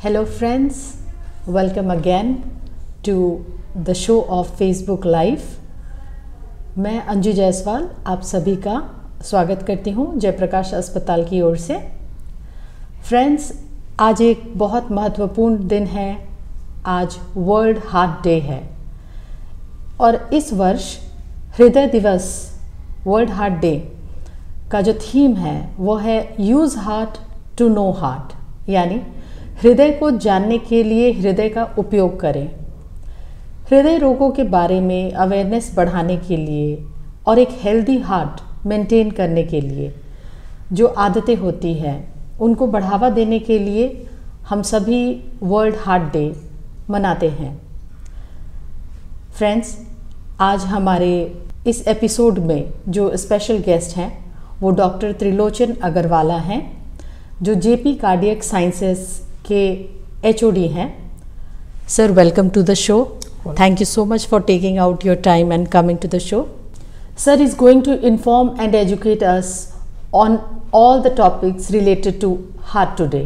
Hello friends, welcome again to the show of Facebook Live। मैं अंजू जायसवाल आप सभी का स्वागत करती हूँ जयप्रकाश अस्पताल की ओर से। फ्रेंड्स, आज एक बहुत महत्वपूर्ण दिन है। आज वर्ल्ड हार्ट डे है और इस वर्ष हृदय दिवस वर्ल्ड हार्ट डे का जो थीम है वो है use heart to know heart, यानी हृदय को जानने के लिए हृदय का उपयोग करें। हृदय रोगों के बारे में अवेयरनेस बढ़ाने के लिए और एक हेल्दी हार्ट मेंटेन करने के लिए जो आदतें होती हैं उनको बढ़ावा देने के लिए हम सभी वर्ल्ड हार्ट डे मनाते हैं। फ्रेंड्स, आज हमारे इस एपिसोड में जो स्पेशल गेस्ट हैं वो डॉक्टर त्रिलोचन अग्रवाला हैं, जो जेपी कार्डियक साइंसेस के एचओडी हैं। Sir, welcome to the show. Thank you so much for taking out your time and coming to the show. Sir is going to inform and educate us on all the topics related to heart today.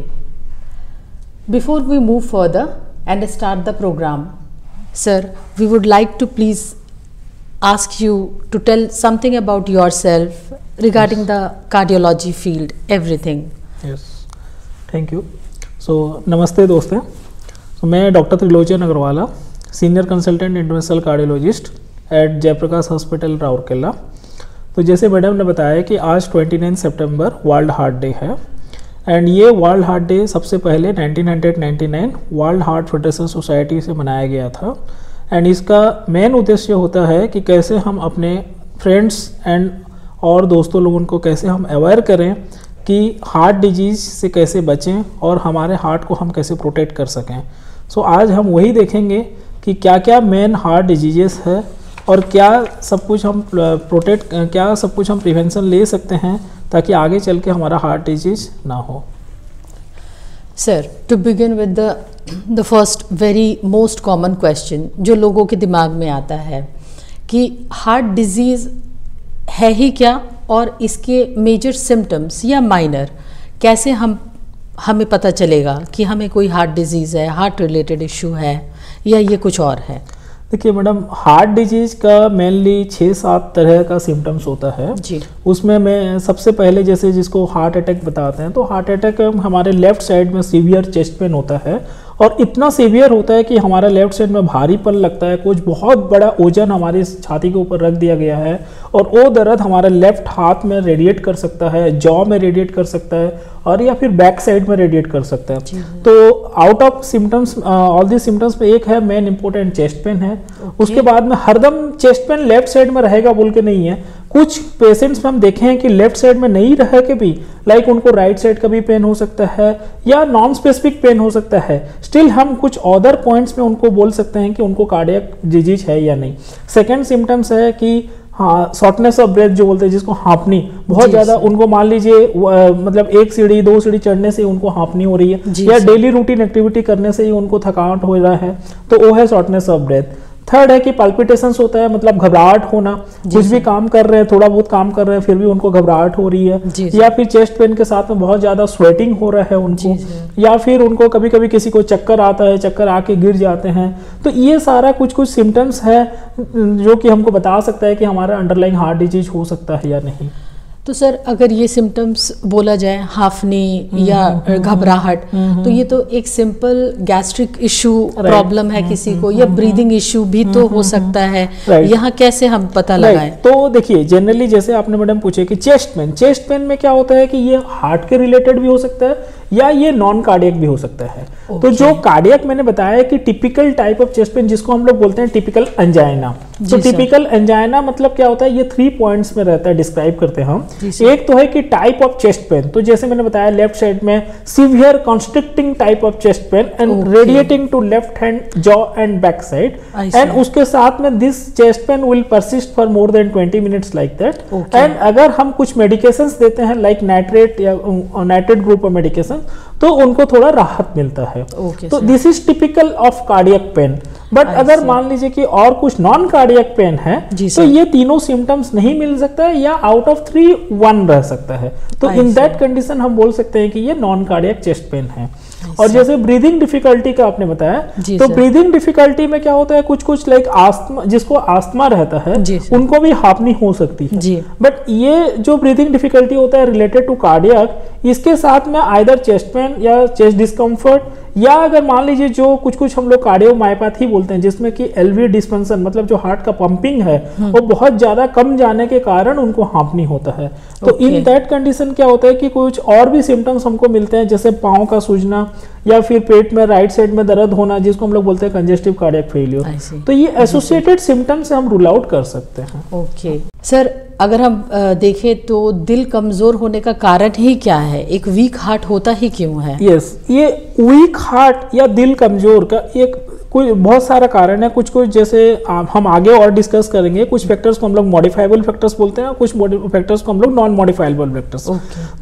Before we move further and start the program, sir, we would like to please ask you to tell something about yourself regarding the cardiology field, everything. Yes, thank you. So, नमस्ते दोस्तों। मैं doctor Trilochan Agarwala, senior consultant interventional cardiologist at Jaiprakash hospital Rourkela. तो जैसे madam ने बताया कि आज 29 सितंबर वर्ल्ड हार्ट डे है एंड ये वर्ल्ड हार्ट डे सबसे पहले 1999 वर्ल्ड हार्ट फेडरेशन सोसाइटी से मनाया गया था एंड इसका मेन उद्देश्य होता है कि कैसे हम अपने फ्रेंड्स एंड और दोस्तों लोगों को कैसे हम अवेयर करें कि हार्ट डिजीज़ से कैसे बचें और हमारे हार्ट को हम कैसे प्रोटेक्ट कर सकें। सो आज हम वही देखेंगे कि क्या क्या मेन हार्ट डिजीज़ है और क्या सब कुछ हम प्रिवेंशन ले सकते हैं ताकि आगे चल के हमारा हार्ट डिजीज ना हो। Sir, to begin with the first very most common question जो लोगों के दिमाग में आता है कि हार्ट डिजीज़ है ही क्या और इसके मेजर सिम्टम्स या माइनर कैसे हमें पता चलेगा कि हमें कोई हार्ट डिजीज़ है, हार्ट रिलेटेड इशू है या ये कुछ और है। देखिए मैडम, हार्ट डिजीज का मेनली 6-7 तरह का सिम्टम्स होता है जी। उसमें मैं सबसे पहले जैसे जिसको हार्ट अटैक बताते हैं, तो हार्ट अटैक हमारे लेफ्ट साइड में सीवियर चेस्ट पेन होता है और इतना सीवियर होता है कि हमारा लेफ्ट साइड में भारीपन लगता है, कुछ बहुत बड़ा ओजन हमारी छाती के ऊपर रख दिया गया है और वो दर्द हमारे लेफ्ट हाथ में रेडिएट कर सकता है, जॉ में रेडिएट कर सकता है और या फिर बैक साइड में रेडिएट कर सकता है। तो out of symptoms, all the symptoms में एक है मेन इंपॉर्टेंट चेस्ट पेन है। उसके बाद में हरदम चेस्ट पेन लेफ्ट साइड में रहेगा बोल के नहीं है, कुछ पेशेंट्स में हम देखे हैं कि लेफ्ट साइड में नहीं रह के भी लाइक उनको राइट साइड का भी पेन हो सकता है या नॉन स्पेसिफिक पेन हो सकता है। स्टिल हम कुछ अदर पॉइंट्स में उनको बोल सकते हैं कि उनको कार्डियक डिजीज है या नहीं। सेकेंड सिम्टम्स है कि हाँ, शॉर्टनेस ऑफ ब्रेथ जो बोलते हैं, जिसको हाँफनी बहुत ज़्यादा, उनको मान लीजिए मतलब 1 सीढ़ी 2 सीढ़ी चढ़ने से ही उनको हाँफनी हो रही है या डेली रूटीन एक्टिविटी करने से ही उनको थकावट हो रहा है, तो वो है शॉर्टनेस ऑफ ब्रेथ। थर्ड है कि पल्पिटेशंस होता है, मतलब घबराहट होना, कुछ भी काम कर रहे हैं, थोड़ा बहुत काम कर रहे हैं फिर भी उनको घबराहट हो रही है, या फिर चेस्ट पेन के साथ में बहुत ज़्यादा स्वेटिंग हो रहा है उनको, या फिर उनको कभी कभी किसी को चक्कर आता है, चक्कर आके गिर जाते हैं। तो ये सारा कुछ सिम्टम्स है जो कि हमको बता सकता है कि हमारा अंडरलाइंग हार्ट डिजीज हो सकता है या नहीं। तो सर, अगर ये सिम्टम्स बोला जाए, हाफनी या घबराहट, तो ये तो एक सिंपल गैस्ट्रिक इशू प्रॉब्लम है किसी को, या ब्रीदिंग इशू भी तो हो सकता है। यहाँ कैसे हम पता लगाएं? तो देखिए, जनरली जैसे आपने मैडम पूछे कि चेस्ट पेन में क्या होता है कि ये हार्ट के रिलेटेड भी हो सकता है या ये नॉन कार्डियक भी हो सकता है। तो जो कार्डियक मैंने बताया कि typical type of chest pen जिसको हम लोग बोलते हैं टिपिकल एंजाइना। तो टिपिकल एंजाइना मतलब क्या होता है, ये 3 पॉइंट्स में रहता है, डिस्क्राइब करते हैं हम। एक तो है कि टाइप ऑफ चेस्ट पेन, तो जैसे मैंने बताया लेफ्ट साइड में severe constricting type of chest pain and radiating to left hand jaw and back side, and उसके साथ में this chest pain will persist for more than 20 minutes like that. And अगर हम कुछ मेडिकेशंस देते हैं like nitrate या nitrate group of medication, तो उनको थोड़ा राहत मिलता है। तो this is typical of cardiac pain. But अगर मान लीजिए कि और कुछ नॉन कार्डियक पेन है तो ये तीनों सिम्टम्स नहीं मिल सकता है या आउट ऑफ 3 1 रह सकता है। तो इन दैट कंडीशन हम बोल सकते हैं कि ये नॉन कार्डियक चेस्ट पेन है। और जैसे ब्रीदिंग डिफिकल्टी का आपने बताया, तो ब्रीदिंग डिफिकल्टी में क्या होता है, कुछ कुछ लाइक आस्थमा, जिसको आस्थमा रहता है उनको भी हार्पनी हो सकती है। बट ये जो ब्रीदिंग डिफिकल्टी होता है रिलेटेड टू कार्डियक, इसके साथ में आइदर चेस्ट पेन या चेस्ट डिस्कम्फर्ट, या अगर मान लीजिए जो कुछ कुछ हम लोग कार्डियोमायोपैथी बोलते हैं जिसमें कि एलवी डिस्पेंसन, मतलब जो हार्ट का पंपिंग है वो बहुत ज्यादा कम जाने के कारण उनको हांफनी होता है। तो इन दैट कंडीशन क्या होता है कि कुछ और भी सिम्टम्स हमको मिलते हैं, जैसे पाँव का सूजना या फिर पेट में राइट साइड में दर्द होना, जिसको हम लोग बोलते हैं कंजेस्टिव कार्डियक फेलियर। तो ये एसोसिएटेड सिम्टम्स से हम रूल आउट कर सकते हैं। ओके सर, अगर हम देखें तो दिल कमजोर होने का कारण ही क्या है, एक वीक हार्ट होता ही क्यों है? यस, ये वीक हार्ट या दिल कमजोर का एक कोई बहुत सारा कारण है। कुछ कुछ जैसे हम आगे और डिस्कस करेंगे, कुछ फैक्टर्स को हम लोग मॉडिफाइबल फैक्टर्स बोलते हैं, कुछ फैक्टर्स को हम लोग नॉन मॉडिफाइबल फैक्टर्स।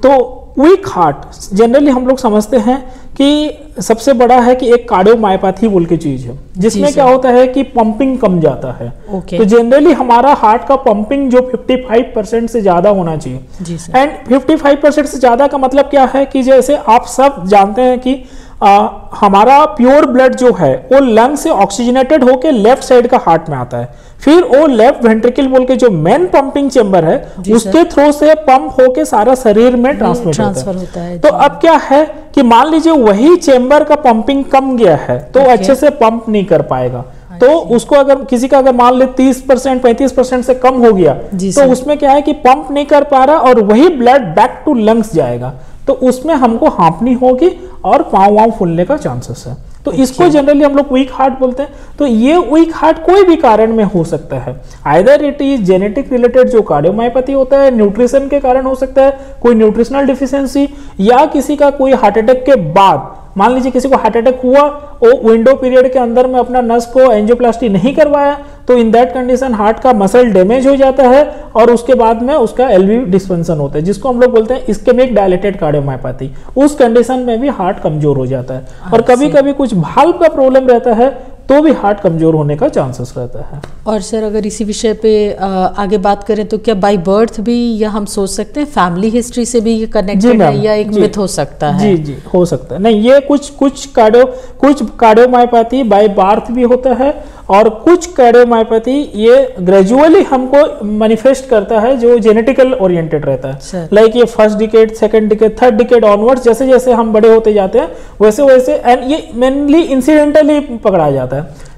तो वीक हार्ट जनरली हम लोग समझते हैं कि सबसे बड़ा है कि एक कार्डियोमायोपैथी बोल के चीज है, जिसमें क्या होता है कि पंपिंग कम जाता है। तो जनरली हमारा हार्ट का पंपिंग जो 55% से ज्यादा होना चाहिए। एंड 55% से ज्यादा का मतलब क्या है कि जैसे आप सब जानते हैं कि हमारा प्योर ब्लड जो है वो लंग से ऑक्सीजनेटेड होके लेफ्ट साइड का हार्ट में आता है, फिर वो लेफ्ट वेंट्रिकल बोल के जो मेन पंपिंग चेंबर है उसके थ्रू से पंप होके सारा शरीर में ट्रांसफर होता है। तो अब क्या है कि मान लीजिए वही चेंबर का पंपिंग कम गया है तो अच्छे से पंप नहीं कर पाएगा। तो उसको अगर किसी का अगर मान ले 30% 35% से कम हो गया तो उसमें क्या है कि पंप नहीं कर पा रहा और वही ब्लड बैक टू लंग्स जाएगा, तो उसमें हमको हांफनी होगी और पाँव वाँव फूलने का चांसेस है। तो इसको जनरली हम लोग वीक हार्ट बोलते हैं। तो ये वीक हार्ट कोई भी कारण में हो सकता है, either it is genetic related जो कार्डियोमायोपैथी होता है, न्यूट्रिशन के कारण हो सकता है, कोई न्यूट्रिशनल डिफिशियंसी, या किसी का कोई हार्ट अटैक के बाद, मान लीजिए किसी को हार्ट अटैक हुआ, वो विंडो पीरियड के अंदर में अपना नस को एंजियोप्लास्टी नहीं करवाया, तो इन दैट कंडीशन हार्ट का मसल डैमेज हो जाता है और उसके बाद में उसका एलवी डिस्फंक्शन होता है, जिसको हम लोग बोलते हैं इस्केमिक डायलेटेड कार्डियोमायोपैथी। उस कंडीशन में भी हार्ट कमजोर हो जाता है और कभी कभी कुछ वाल्व का प्रॉब्लम रहता है तो भी हार्ट कमजोर होने का चांसेस रहता है। और सर अगर इसी विषय पे आगे बात करें तो क्या बाय बर्थ भी, या हम सोच सकते हैं फैमिली हिस्ट्री से भी ये कनेक्टेड है, या एक मिथ हो सकता है? जी जी हो सकता है। नहीं, ये कुछ कार्डियोमायोपैथी बाय बर्थ भी होता है और कुछ कार्डियोमायोपैथी ये ग्रेजुअली हमको मैनिफेस्ट करता है जो जेनेटिकल ओरिएंटेड रहता है। लाइक ये first decade, second decade, third decade onwards, जैसे जैसे हम बड़े होते जाते हैं वैसे वैसे, एंड ये मेनली इंसिडेंटली पकड़ा जाता है।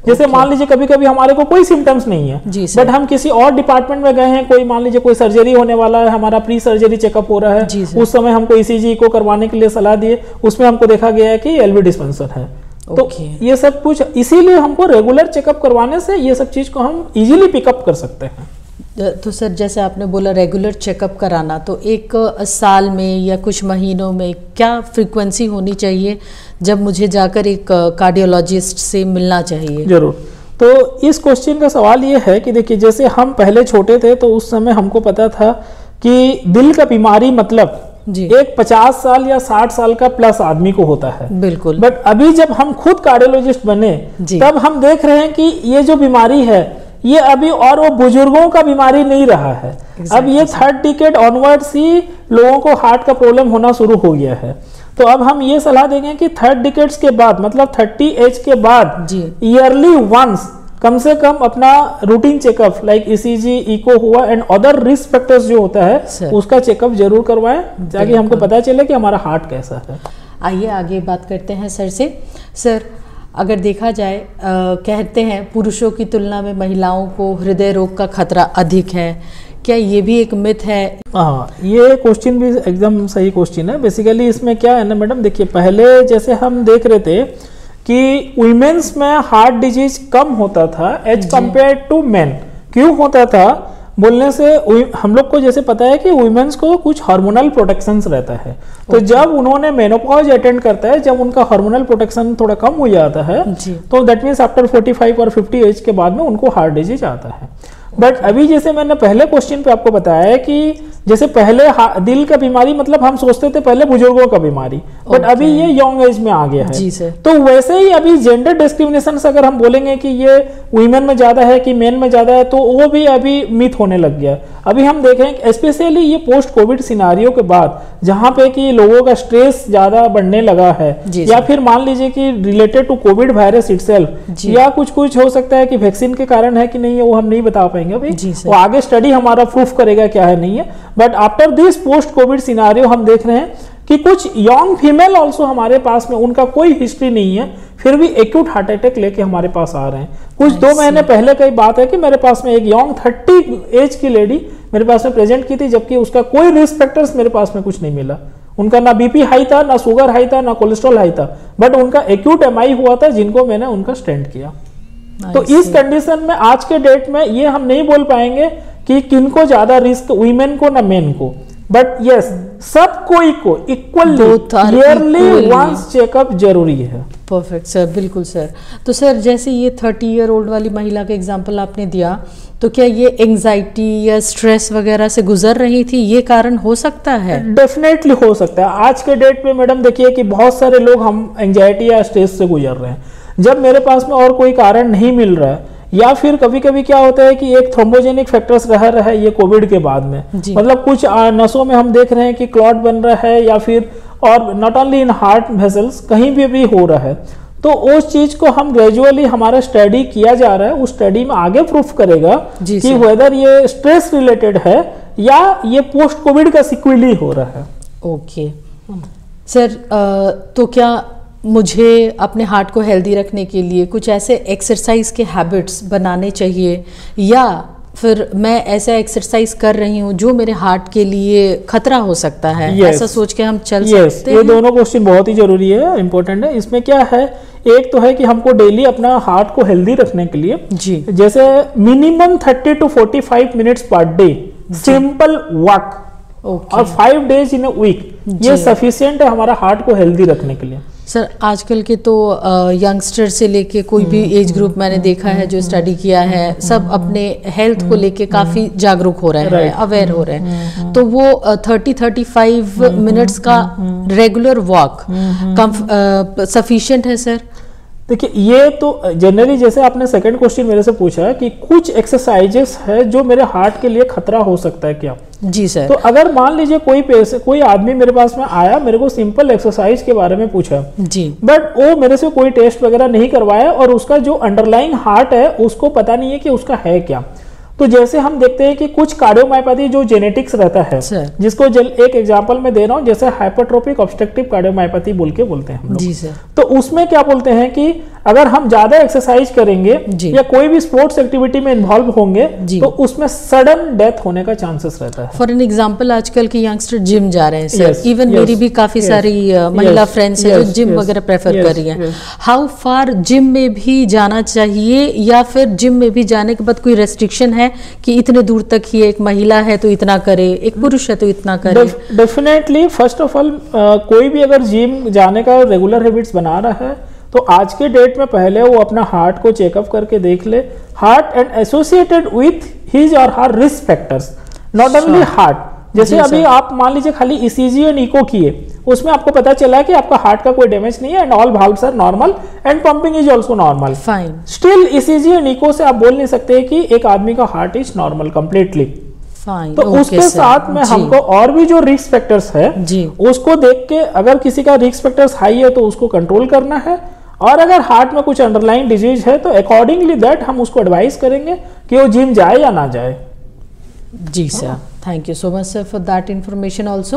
जैसे मान लीजिए कभी कभी हमारे को कोई सिम्टम्स नहीं है बट हम किसी और डिपार्टमेंट में गए हैं, कोई मान लीजिए कोई सर्जरी होने वाला है, हमारा प्री सर्जरी चेकअप हो रहा है, उस समय हमको ईसीजी को करवाने के लिए सलाह दिए, उसमें हमको देखा गया है कि एलवी डिस्पेंसर है। तो ये सब कुछ इसीलिए हमको रेगुलर चेकअप करवाने से ये सब चीज को हम इजीली पिकअप कर सकते हैं। तो सर जैसे आपने बोला रेगुलर चेकअप कराना, तो एक साल में या कुछ महीनों में क्या फ्रीक्वेंसी होनी चाहिए जब मुझे जाकर एक कार्डियोलॉजिस्ट से मिलना चाहिए? जरूर। तो इस क्वेश्चन का सवाल ये है कि देखिए जैसे हम पहले छोटे थे तो उस समय हमको पता था कि दिल का बीमारी मतलब एक 50 साल या 60 साल का प्लस आदमी को होता है। बिल्कुल। बट अभी जब हम खुद कार्डियोलॉजिस्ट बने तब हम देख रहे हैं कि ये जो बीमारी है ये अभी और वो बुजुर्गों का बीमारी नहीं रहा है। अब ये थर्ड डिकेड ऑनवर्ड्स ही लोगों को हार्ट का प्रॉब्लम होना शुरू हो गया है। तो अब हम ये सलाह देंगे कि थर्ड डिकेड्स के बाद मतलब 30 एज के बाद ईयरली वंस कम से कम अपना routine checkup like ECG, echo हुआ एंड अदर रिस्क फैक्टर्स जो होता है उसका चेकअप जरूर करवाएं ताकि हमको पता चले कि हमारा हार्ट कैसा है। आइए आगे बात करते हैं सर से। सर अगर देखा जाए कहते हैं पुरुषों की तुलना में महिलाओं को हृदय रोग का खतरा अधिक है, क्या ये भी एक मिथ है? हाँ, ये क्वेश्चन भी एकदम सही क्वेश्चन है। बेसिकली इसमें क्या है ना मैडम, देखिए पहले जैसे हम देख रहे थे कि वुमेन्स में हार्ट डिजीज कम होता था एज कंपेयर टू मेन। क्यों होता था बोलने से हम लोग को जैसे पता है कि वुमेन्स को कुछ हार्मोनल प्रोटेक्शंस रहता है। तो जब उन्होंने मेनोपॉज अटेंड करता है, जब उनका हार्मोनल प्रोटेक्शन थोड़ा कम हो जाता है तो दैट मीन्स आफ्टर 45 और 50 एज के बाद में उनको हार्ट डिजीज आता है। बट अभी जैसे मैंने पहले क्वेश्चन पे आपको बताया है कि जैसे पहले दिल का बीमारी मतलब हम सोचते थे पहले बुजुर्गों का बीमारी, बट अभी ये यंग एज में आ गया है जी सर। तो वैसे ही अभी जेंडर डिस्क्रिमिनेशन अगर हम बोलेंगे कि ये वीमेन में ज्यादा है कि मेन में ज्यादा है, तो वो भी अभी मिथ होने लग गया। अभी हम देखें स्पेशली ये पोस्ट कोविड सिनारियो के बाद जहां पे कि लोगों का स्ट्रेस ज्यादा बढ़ने लगा है, या फिर मान लीजिए कि related to covid virus itself, या कुछ हो सकता है कि वैक्सीन के कारण है कि नहीं है वो हम नहीं बता पाएंगे अभी, वो आगे स्टडी हमारा प्रूफ करेगा क्या है नहीं है। But after this post Covid scenario हम देख रहे हैं कि कुछ यंग फीमेल ऑल्सो हमारे पास में, उनका कोई हिस्ट्री नहीं है, फिर भी एक्यूट हार्ट अटैक लेके हमारे पास आ रहे हैं। कुछ 2 महीने पहले की बात है कि मेरे पास में एक यंग 30 एज की लेडी मेरे पास में प्रेजेंट की थी, जबकि उसका कोई रिस्क फैक्टर्स मेरे पास में कुछ नहीं मिला। उनका ना बीपी हाई था, ना शुगर हाई था, ना कोलेस्ट्रॉल हाई था, बट उनका एक्यूट एमआई हुआ था जिनको मैंने उनका स्टेंट किया। तो इस कंडीशन में आज के डेट में ये हम नहीं बोल पाएंगे कि किनको ज्यादा रिस्क, वीमेन को ना मेन को, बट यस सब कोई को इक्वली ईयरली वंस चेकअप जरूरी है। परफेक्ट सर, बिल्कुल सर। तो सर जैसे ये 30 ईयर ओल्ड वाली महिला का एग्जांपल आपने दिया, तो क्या ये एंजाइटी या स्ट्रेस वगैरह से गुजर रही थी, ये कारण हो सकता है? डेफिनेटली हो सकता है। आज के डेट पे मैडम देखिए कि बहुत सारे लोग हम एंजाइटी या स्ट्रेस से गुजर रहे हैं। जब मेरे पास में और कोई कारण नहीं मिल रहा है, या फिर कभी कभी क्या होता है कि एक थ्रोम्बोजेनिक फैक्टर्स रह रहा है ये कोविड के बाद में, मतलब कुछ नसों में हम देख रहे हैं कि क्लॉट बन रहा है, या फिर और not only in heart vessels कहीं भी हो रहा है। तो उस चीज को हम ग्रेजुअली हमारा स्टडी किया जा रहा है, उस स्टडी में आगे प्रूफ करेगा कि वेदर ये स्ट्रेस रिलेटेड है या ये पोस्ट कोविड का सिक्वली हो रहा है। ओके सर, तो क्या मुझे अपने हार्ट को हेल्दी रखने के लिए कुछ ऐसे एक्सरसाइज के हैबिट्स बनाने चाहिए, या फिर मैं ऐसा एक्सरसाइज कर रही हूँ जो मेरे हार्ट के लिए खतरा हो सकता है, ऐसा सोच के हम चल सकते हैं? ये दोनों क्वेश्चन बहुत ही जरूरी है, इंपॉर्टेंट है। इसमें क्या है, एक तो है कि हमको डेली अपना हार्ट को हेल्दी रखने के लिए जी जैसे minimum 30 to 45 minutes per day simple walk और 5 डेज इन अ वीक, ये सफिशिएंट है हमारा हार्ट को हेल्दी रखने के लिए। सर आजकल के तो यंगस्टर से लेके कोई भी एज ग्रुप मैंने देखा है जो स्टडी किया है, सब अपने हेल्थ को लेके काफ़ी जागरूक हो रहे हैं, अवेयर हो रहे हैं। तो वो 30-35 मिनट्स का रेगुलर वॉक सफिशिएंट है सर? देखिए ये तो जनरली, जैसे आपने सेकंड क्वेश्चन मेरे से पूछा है कि कुछ एक्सरसाइजेस है जो मेरे हार्ट के लिए खतरा हो सकता है क्या? जी सर। तो अगर मान लीजिए कोई आदमी मेरे पास में आया, मेरे को सिंपल एक्सरसाइज के बारे में पूछा जी, बट वो मेरे से कोई टेस्ट वगैरह नहीं करवाया और उसका जो अंडरलाइंग हार्ट है उसको पता नहीं है कि उसका है क्या। तो जैसे हम देखते हैं कि कुछ कार्डियोमायोपैथी जो जेनेटिक्स रहता है, जिसको एक एग्जांपल में दे रहा हूं, जैसे हाइपरट्रोपिक ऑब्स्ट्रक्टिव कार्डियोमायोपैथी बोलते हैं हम लोग। जी सर। तो उसमें क्या बोलते हैं कि अगर हम ज्यादा एक्सरसाइज करेंगे या कोई भी स्पोर्ट्स एक्टिविटी में इन्वॉल्व होंगे तो उसमें सडन डेथ होने का चांसेस रहता है। फॉर एन एग्जांपल आजकल के यंगस्टर जिम जा रहे हैं सर, इवन मेरी भी काफी सारी महिला फ्रेंड्स हैं जो जिम वगैरह प्रेफर कर रही हैं। हाउ फार जिम में भी जाना चाहिए, या फिर जिम में भी जाने के बाद कोई रेस्ट्रिक्शन है कि इतने दूर तक ही, एक महिला है तो इतना करे, एक पुरुष है तो इतना करे? डेफिनेटली फर्स्ट ऑफ ऑल कोई भी अगर जिम जाने का रेगुलर हैबिट्स बना रहा है तो आज के डेट में पहले वो अपना हार्ट को चेकअप करके देख ले, heart and associated with his और her risk factors, not only heart. जैसे अभी आप मान लीजिए खाली ईसीजी एंड इको किए, उसमें आपको पता चला कि आपका हार्ट का कोई डैमेज नहीं है and all valves are normal and pumping is also normal, fine. Still ECG and echo से आप बोल नहीं सकते कि एक आदमी का हार्ट इज नॉर्मल कंप्लीटली। तो उसके साथ में हमको और भी जो रिस्क फैक्टर्स है उसको देख के, अगर किसी का रिस्क फैक्टर्स हाई है तो उसको कंट्रोल करना है, और अगर हार्ट में कुछ अंडरलाइन डिजीज है तो अकॉर्डिंगली दैट हम उसको एडवाइस करेंगे कि वो जिम जाए या ना जाए। जी sir, thank you so much sir for that information also.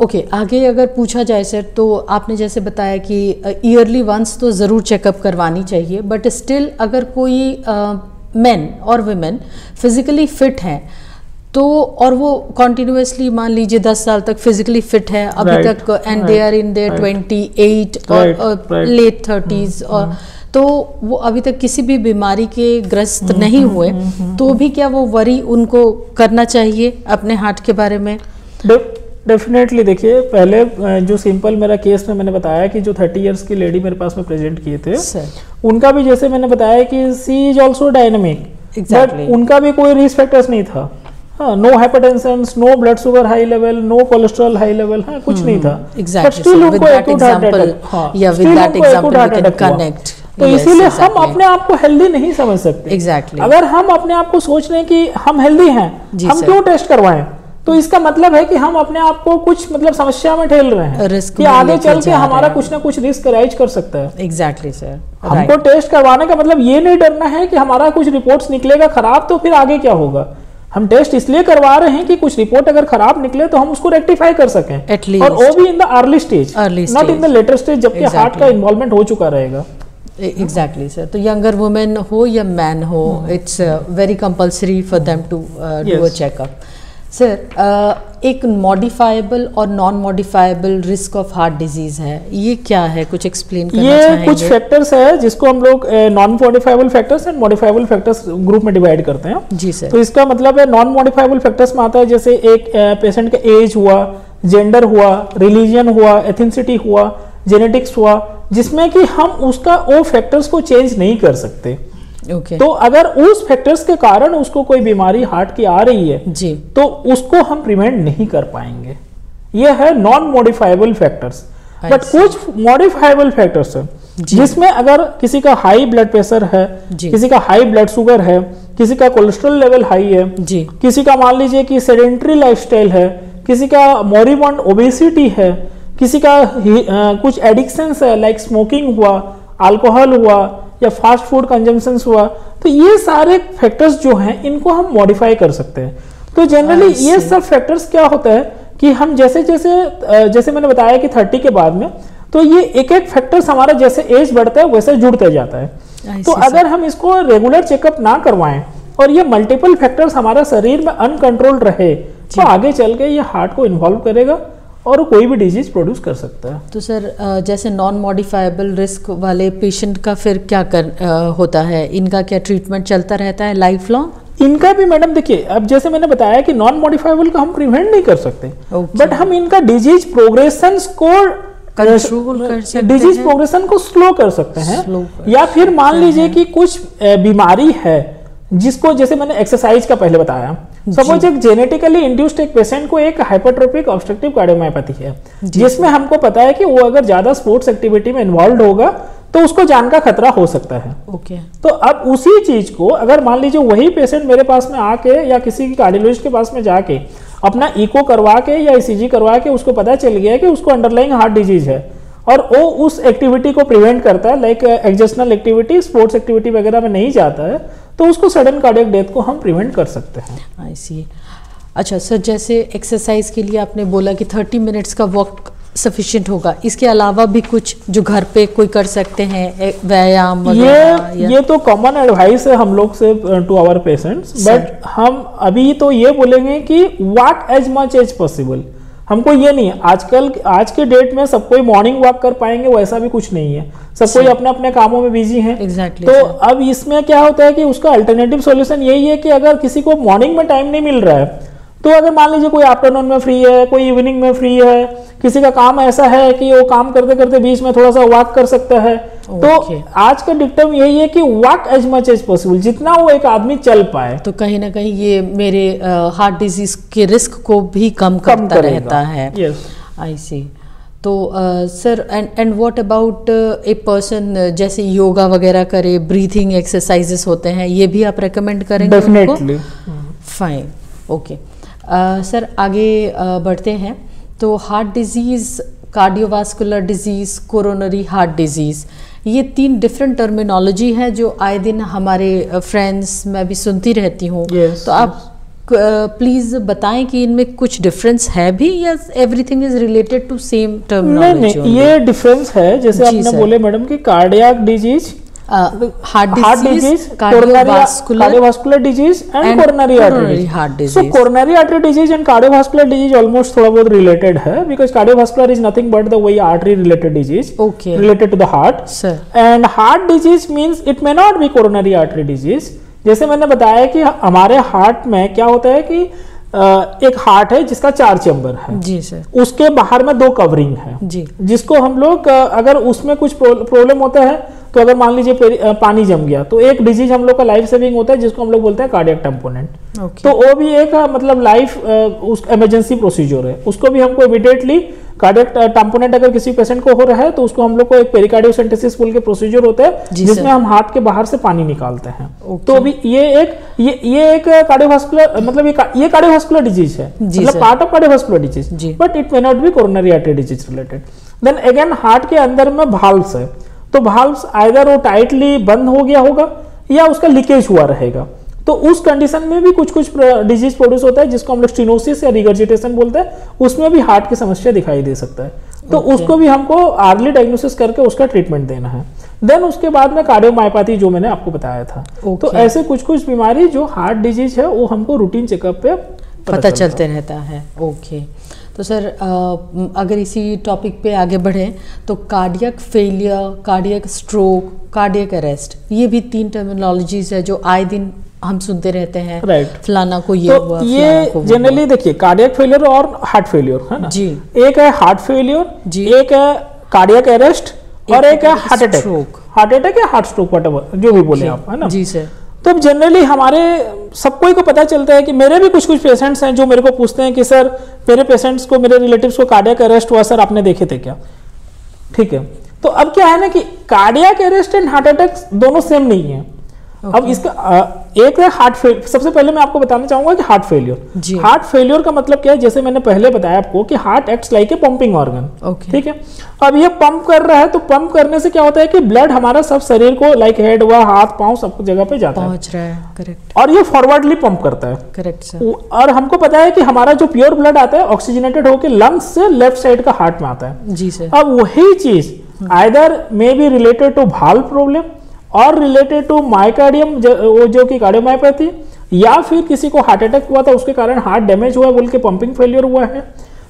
Okay, आगे अगर पूछा जाए सर, तो आपने जैसे बताया कि ईयरली वंस तो ज़रूर चेकअप करवानी चाहिए, बट स्टिल अगर कोई मेन और वुमेन फिजिकली फिट हैं तो, और वो कॉन्टिन्यूसली मान लीजिए 10 साल तक फिजिकली फिट है अभी तक, and they are in their 28 और लेट 30s, और तो वो अभी तक किसी भी बीमारी के ग्रस्त नहीं हुए, तो भी क्या वो वरी उनको करना चाहिए अपने हार्ट के बारे में? डेफिनेटली देखिए, पहले जो सिंपल मेरा केस में मैंने बताया कि जो 30 इयर्स की लेडी मेरे पास में प्रेजेंट किए थे, उनका भी जैसे मैंने बताया कि she is also dynamic, but उनका भी कोई रिस्क फैक्टर्स नहीं था। No hypertension, no blood sugar high level, no cholesterol high level, कुछ नहीं था। एग्जैक्टली, तो इसीलिए हम अपने आप को हेल्दी नहीं समझ सकते। एग्जैक्टली, अगर हम अपने आप को सोच रहे हैं कि हम हेल्दी हैं, हम क्यों टेस्ट करवाएं? तो इसका मतलब है कि हम अपने आप को कुछ मतलब समस्या में ठेल रहे हैं, रिस्क कि आगे चल के हमारा कुछ ना कुछ रिस्क राइज कर सकता है। एग्जैक्टली सर, हमको टेस्ट करवाने का मतलब ये नहीं डरना है कि हमारा कुछ रिपोर्ट्स निकलेगा खराब तो फिर आगे क्या होगा। हम टेस्ट इसलिए करवा रहे हैं कि कुछ रिपोर्ट अगर खराब निकले तो हम उसको रेक्टिफाई कर सकें, और वो भी in the early stage, not in the later stage, जबकि हार्ट का इन्वॉल्वमेंट हो चुका रहेगा। एग्जैक्टली सर, तो यंगर वुमेन हो या मैन हो, it's very compulsory for them to do a checkup. Sir, एक मॉडिफाइबल और non modifiable risk of heart disease है, ये क्या है, कुछ एक्सप्लेन करना चाहेंगे? ये कुछ फैक्टर्स है जिसको हम लोग non modifiable factors and modifiable factors group में डिवाइड करते हैं। जी सर। तो इसका मतलब है नॉन मॉडिफाइबल फैक्टर्स में आता है जैसे एक पेशेंट का एज हुआ, जेंडर हुआ, रिलीजन हुआ, एथनिसिटी हुआ, जेनेटिक्स हुआ, जिसमें कि हम उसका वो फैक्टर्स को चेंज नहीं कर सकते। Okay. तो अगर उस फैक्टर्स के कारण उसको कोई बीमारी हार्ट की आ रही है जी, तो उसको हम प्रिवेंट नहीं कर पाएंगे। ये है नॉन मॉडिफाइबल फैक्टर्स। बट कुछ मॉडिफाइबल फैक्टर्स है जिसमें अगर किसी का हाई ब्लड प्रेशर है, किसी का हाई ब्लड शुगर है, किसी का कोलेस्ट्रॉल लेवल हाई है जी, किसी का मान लीजिए कि सेडेंटरी लाइफस्टाइल है, किसी का मोरिबॉन्ड ओबेसिटी है, किसी का कुछ एडिक्शंस है लाइक स्मोकिंग हुआ, अल्कोहल हुआ या फास्ट फूड कंजम्पशन हुआ, तो ये सारे फैक्टर्स जो हैं इनको हम मॉडिफाई कर सकते हैं। तो जनरली ये सब फैक्टर्स क्या होता है कि हम जैसे जैसे जैसे मैंने बताया कि 30 के बाद में तो ये एक एक फैक्टर्स हमारा जैसे एज बढ़ता है वैसे जुड़ते जाता है। तो अगर हम इसको रेगुलर चेकअप ना करवाएं और ये मल्टीपल फैक्टर्स हमारा शरीर में अनकंट्रोल रहे तो आगे चल के ये हार्ट को इन्वॉल्व करेगा और कोई भी डिजीज प्रोड्यूस कर सकता है। तो सर, जैसे नॉन मॉडिफाइबल रिस्क वाले पेशेंट का फिर क्या होता है, इनका क्या ट्रीटमेंट चलता रहता है लाइफ लॉन्ग? इनका भी मैडम देखिए, अब जैसे मैंने बताया कि नॉन मॉडिफाइबल का हम प्रिवेंट नहीं कर सकते, बट हम इनका डिजीज प्रोग्रेशन को कंट्रोल कर सकते हैं, डिजीज प्रोग्रेशन को स्लो कर सकते हैं। या फिर मान लीजिए कि कुछ बीमारी है जिसको जैसे मैंने एक्सरसाइज का पहले बताया, सपोज एक जेनेटिकली इंड्यूस्ड एक पेशेंट को एक हाइपरट्रोफिक ऑब्स्ट्रक्टिव कार्डियोमायोपैथी है जिसमें हमको पता है कि वो अगर ज्यादा स्पोर्ट्स एक्टिविटी में इन्वॉल्व होगा तो उसको जान का खतरा हो सकता है। ओके। तो अब उसी चीज को अगर मान लीजिए वही पेशेंट मेरे पास में आके या किसी कार्डियोलॉजिस्ट के पास में जाके अपना इको करवा के या ईसीजी करवा के उसको पता चल गया कि उसको अंडरलाइंग हार्ट डिजीज है और वो उस एक्टिविटी को प्रिवेंट करता है like exertional activity, sports activity वगैरह में नहीं जाता है, तो उसको सडन कार्डियक डेथ को हम प्रिवेंट कर सकते हैं। आई सी। अच्छा सर, जैसे एक्सरसाइज के लिए आपने बोला कि 30 मिनट्स का वॉक सफिशिएंट होगा, इसके अलावा भी कुछ जो घर पे कोई कर सकते हैं व्यायाम वगैरह? ये तो कॉमन एडवाइस है हम लोग से टू आवर पेशेंट्स, बट हम अभी तो ये बोलेंगे कि walk as much as possible. हमको ये नहीं है, आजकल आज के डेट में सब कोई मॉर्निंग वॉक कर पाएंगे वैसा भी कुछ नहीं है, सब कोई अपने अपने कामों में बिजी हैं। Exactly, तो अब इसमें क्या होता है कि उसका अल्टरनेटिव सॉल्यूशन यही है कि अगर किसी को मॉर्निंग में टाइम नहीं मिल रहा है तो अगर मान लीजिए कोई आफ्टरनून में फ्री है, कोई इवनिंग में फ्री है, किसी का काम ऐसा है कि वो काम करते करते बीच में थोड़ा सा वॉक कर सकता है, तो आज का डिक्टम यही है कि walk as much as possible, जितना वो एक आदमी चल पाए। तो कहीं ना कहीं ये मेरे हार्ट डिजीज के रिस्क को भी कम करता रहता है। आई सी। तो sir, and what about a person जैसे योगा वगैरह करे, ब्रीथिंग एक्सरसाइजेस होते हैं, ये भी आप रेकमेंड करेंगे? डेफिनेटली। Fine, okay. सर आगे बढ़ते हैं। तो heart disease, cardiovascular disease, coronary heart disease, ये 3 डिफरेंट टर्मिनोलॉजी है जो आए दिन हमारे फ्रेंड्स मैं भी सुनती रहती हूँ। तो आप प्लीज़ बताएं कि इनमें कुछ डिफरेंस है भी या everything is related to same terminology? नहीं, ये डिफरेंस है। जैसे आपने बोले मैडम कि cardiac disease, heart disease, cardiovascular disease and coronary artery disease. So coronary artery disease and cardiovascular disease almost थोड़ा बहुत related है, because cardiovascular is nothing but the way artery related disease, okay, related to the heart. Sir. And heart disease means it may not be coronary artery disease. जैसे मैंने बताया कि हमारे heart में क्या होता है कि एक हार्ट है जिसका 4 चैम्बर है जी सर, उसके बाहर में 2 कवरिंग है जी, जिसको हम लोग अगर उसमें कुछ प्रॉब्लम होता है तो अगर मान लीजिए पानी जम गया तो एक डिजीज हम लोग का लाइफ सेविंग होता है जिसको हम लोग बोलते हैं कार्डियक टैम्पोनेंट। तो वो भी एक मतलब लाइफ उस इमरजेंसी प्रोसीजर है, उसको भी हमको इमीडिएटली कार्डियक टैम्पोनेंट अगर किसी पेशेंट को हो रहा है तो उसको हम लोग को एक पेरिकार्डियोसेंटेसिस बोल के प्रोसीजर होता है जिसमें हम हार्ट के बाहर से पानी निकालते हैं। तो अभी ये एक कार्डियोवास्कुलर मतलब ये कार्डियोवास्कुलर डिजीज है, मतलब part of cardiovascular disease, but it may not be coronary artery disease related. Then again heart के अंदर में वाल्व्स है, तो वाल्व्स आइदर वो टाइटली बंद हो गया होगा या उसका लीकेज हुआ रहेगा। तो उस कंडीशन में भी कुछ डिजीज प्रोड्यूस होता है जिसको हम लोग स्टेनोसिस या रिगर्जिटेशन बोलते हैं, उसमें भी हार्ट की समस्या दिखाई दे सकता है। तो उसको भी हमको अर्ली डायग्नोसिस करके उसका ट्रीटमेंट देना है। देन उसके बाद में कार्डियोमायोपैथी जो मैंने आपको बताया था। तो ऐसे कुछ बीमारी जो हार्ट डिजीज है वो हमको रूटीन चेकअप पे पता चलते रहता है। ओके, तो सर अगर इसी टॉपिक पे आगे बढ़ें तो cardiac failure, cardiac stroke, cardiac arrest, ये भी 3 टर्मिनोलॉजीज है जो आए दिन हम सुनते रहते हैं। राइट, फलाना को ये हुआ, ये जनरली देखिए कार्डियक फेलियर और हार्ट फेलियर है ना जी। एक है हार्ट फेलियर जी, एक है कार्डियक अरेस्ट और एक है हार्ट अटैक या हार्ट स्ट्रोक व्हाटएवर जो भी बोले आप, है ना जी सर। तो जनरली हमारे सबको को पता चलता है कि मेरे भी कुछ पेशेंट्स हैं जो मेरे को पूछते हैं कि सर मेरे पेशेंट्स को, मेरे रिलेटिव्स को कार्डियक अरेस्ट हुआ सर, आपने देखे थे क्या? ठीक है, तो अब क्या है ना कि cardiac arrest and heart attack दोनों सेम नहीं है। अब इसका एक है हार्ट फेलियर। सबसे पहले मैं आपको बताना चाहूंगा कि हार्ट फेलियर का मतलब क्या है। जैसे मैंने पहले बताया आपको कि heart acts like a pumping organ, ठीक है। अब ये पंप कर रहा है तो पंप करने से क्या होता है कि ब्लड हमारा सब शरीर को लाइक हेड हुआ, हाथ पांव सब जगह पे जाता है, पहुंच रहा है, करेक्ट। और ये फॉरवर्डली पंप करता है, करेक्ट सर। और हमको पता है कि हमारा जो प्योर ब्लड आता है ऑक्सीजनेटेड होकर लंग्स से लेफ्ट साइड का हार्ट में आता है जी सर। अब वही चीज either may be related to valve problem और रिलेटेड टू मायोकार्डियम जो कि कार्डियोमायोपैथी, या फिर किसी को हार्ट अटैक हुआ था उसके कारण हार्ट डैमेज हुआ बोल के पंपिंग फेलियर हुआ है।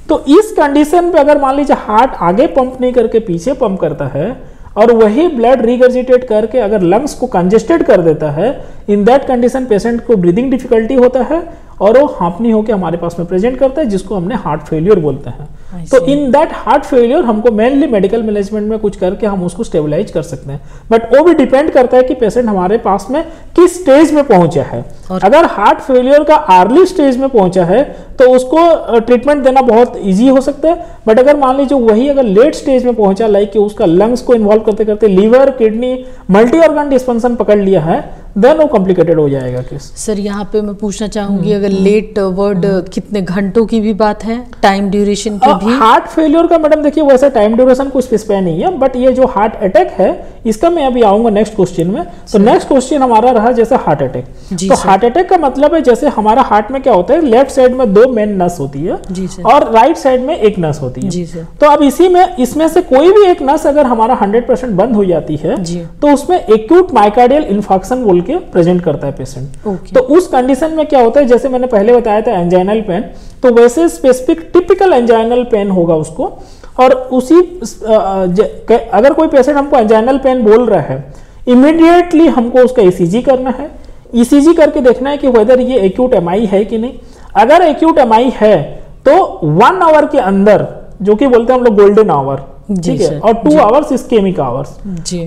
तो इस कंडीशन पे अगर मान लीजिए हार्ट आगे पंप नहीं करके पीछे पंप करता है और वही ब्लड रिगर्जिटेट करके अगर लंग्स को कंजेस्टेड कर देता है, इन दैट कंडीशन पेशेंट को ब्रीदिंग डिफिकल्टी होता है और वो हाँफनी होकर हमारे पास में प्रेजेंट करता है, जिसको हमने हार्ट फेलियर बोलते हैं। तो इन दैट हार्ट फेलियर हमको मेनली मेडिकल मैनेजमेंट में कुछ करके हम उसको स्टेबलाइज कर सकते हैं, बट वो भी डिपेंड करता है कि पेशेंट हमारे पास में किस स्टेज में पहुंचा है। अगर हार्ट फेलियर का अर्ली स्टेज में पहुंचा है तो उसको ट्रीटमेंट देना बहुत ईजी हो सकता है, बट अगर मान लीजिए वही अगर लेट स्टेज में पहुंचा, लाइक कि उसका लंग्स को इन्वॉल्व करते करते liver, kidney, multi organ dysfunction पकड़ लिया है, देन वो कॉम्प्लिकेटेड हो जाएगा केस। सर यहाँ पे मैं पूछना चाहूंगी अगर लेट वर्ड कितने घंटों की भी बात है, टाइम ड्यूरेशन की भी? हार्ट फेलियर का मैडम देखिए वैसा टाइम ड्यूरेशन कुछ स्पेसिफाई नहीं है, बट ये जो हार्ट अटैक है इसका मैं अभी आऊंगा नेक्स्ट क्वेश्चन में। तो नेक्स्ट क्वेश्चन हमारा रहा जैसे हार्ट अटैक। तो हार्ट अटैक का मतलब है जैसे हमारा हार्ट में क्या होता है, लेफ्ट साइड में 2 मेन नस होती है और राइट साइड में एक नस होती है। तो अब इसमें से कोई भी एक नस अगर हमारा 100% बंद हो जाती है तो उसमें एक्यूट मायोकार्डियल इन्फार्क्शन बोल के प्रेजेंट करता है पेशेंट। तो उस कंडीशन में क्या होता है, जैसे मैंने पहले बताया था एंजाइनल पेन, तो वैसे स्पेसिफिक टिपिकल एंजाइनल पेन होगा उसको। और उसी अगर कोई पेशेंट हमको एंजाइनल पेन बोल रहा है, इमीडिएटली हमको उसका ईसीजी करना है। ईसीजी करके देखना है कि वेदर ये एक्यूट एमआई है कि नहीं। अगर एक्यूट एमआई है तो 1 आवर के अंदर, जो कि बोलते हैं हम लोग गोल्डन आवर, ठीक है, और 2 आवर्स इस्केमिक आवर्स,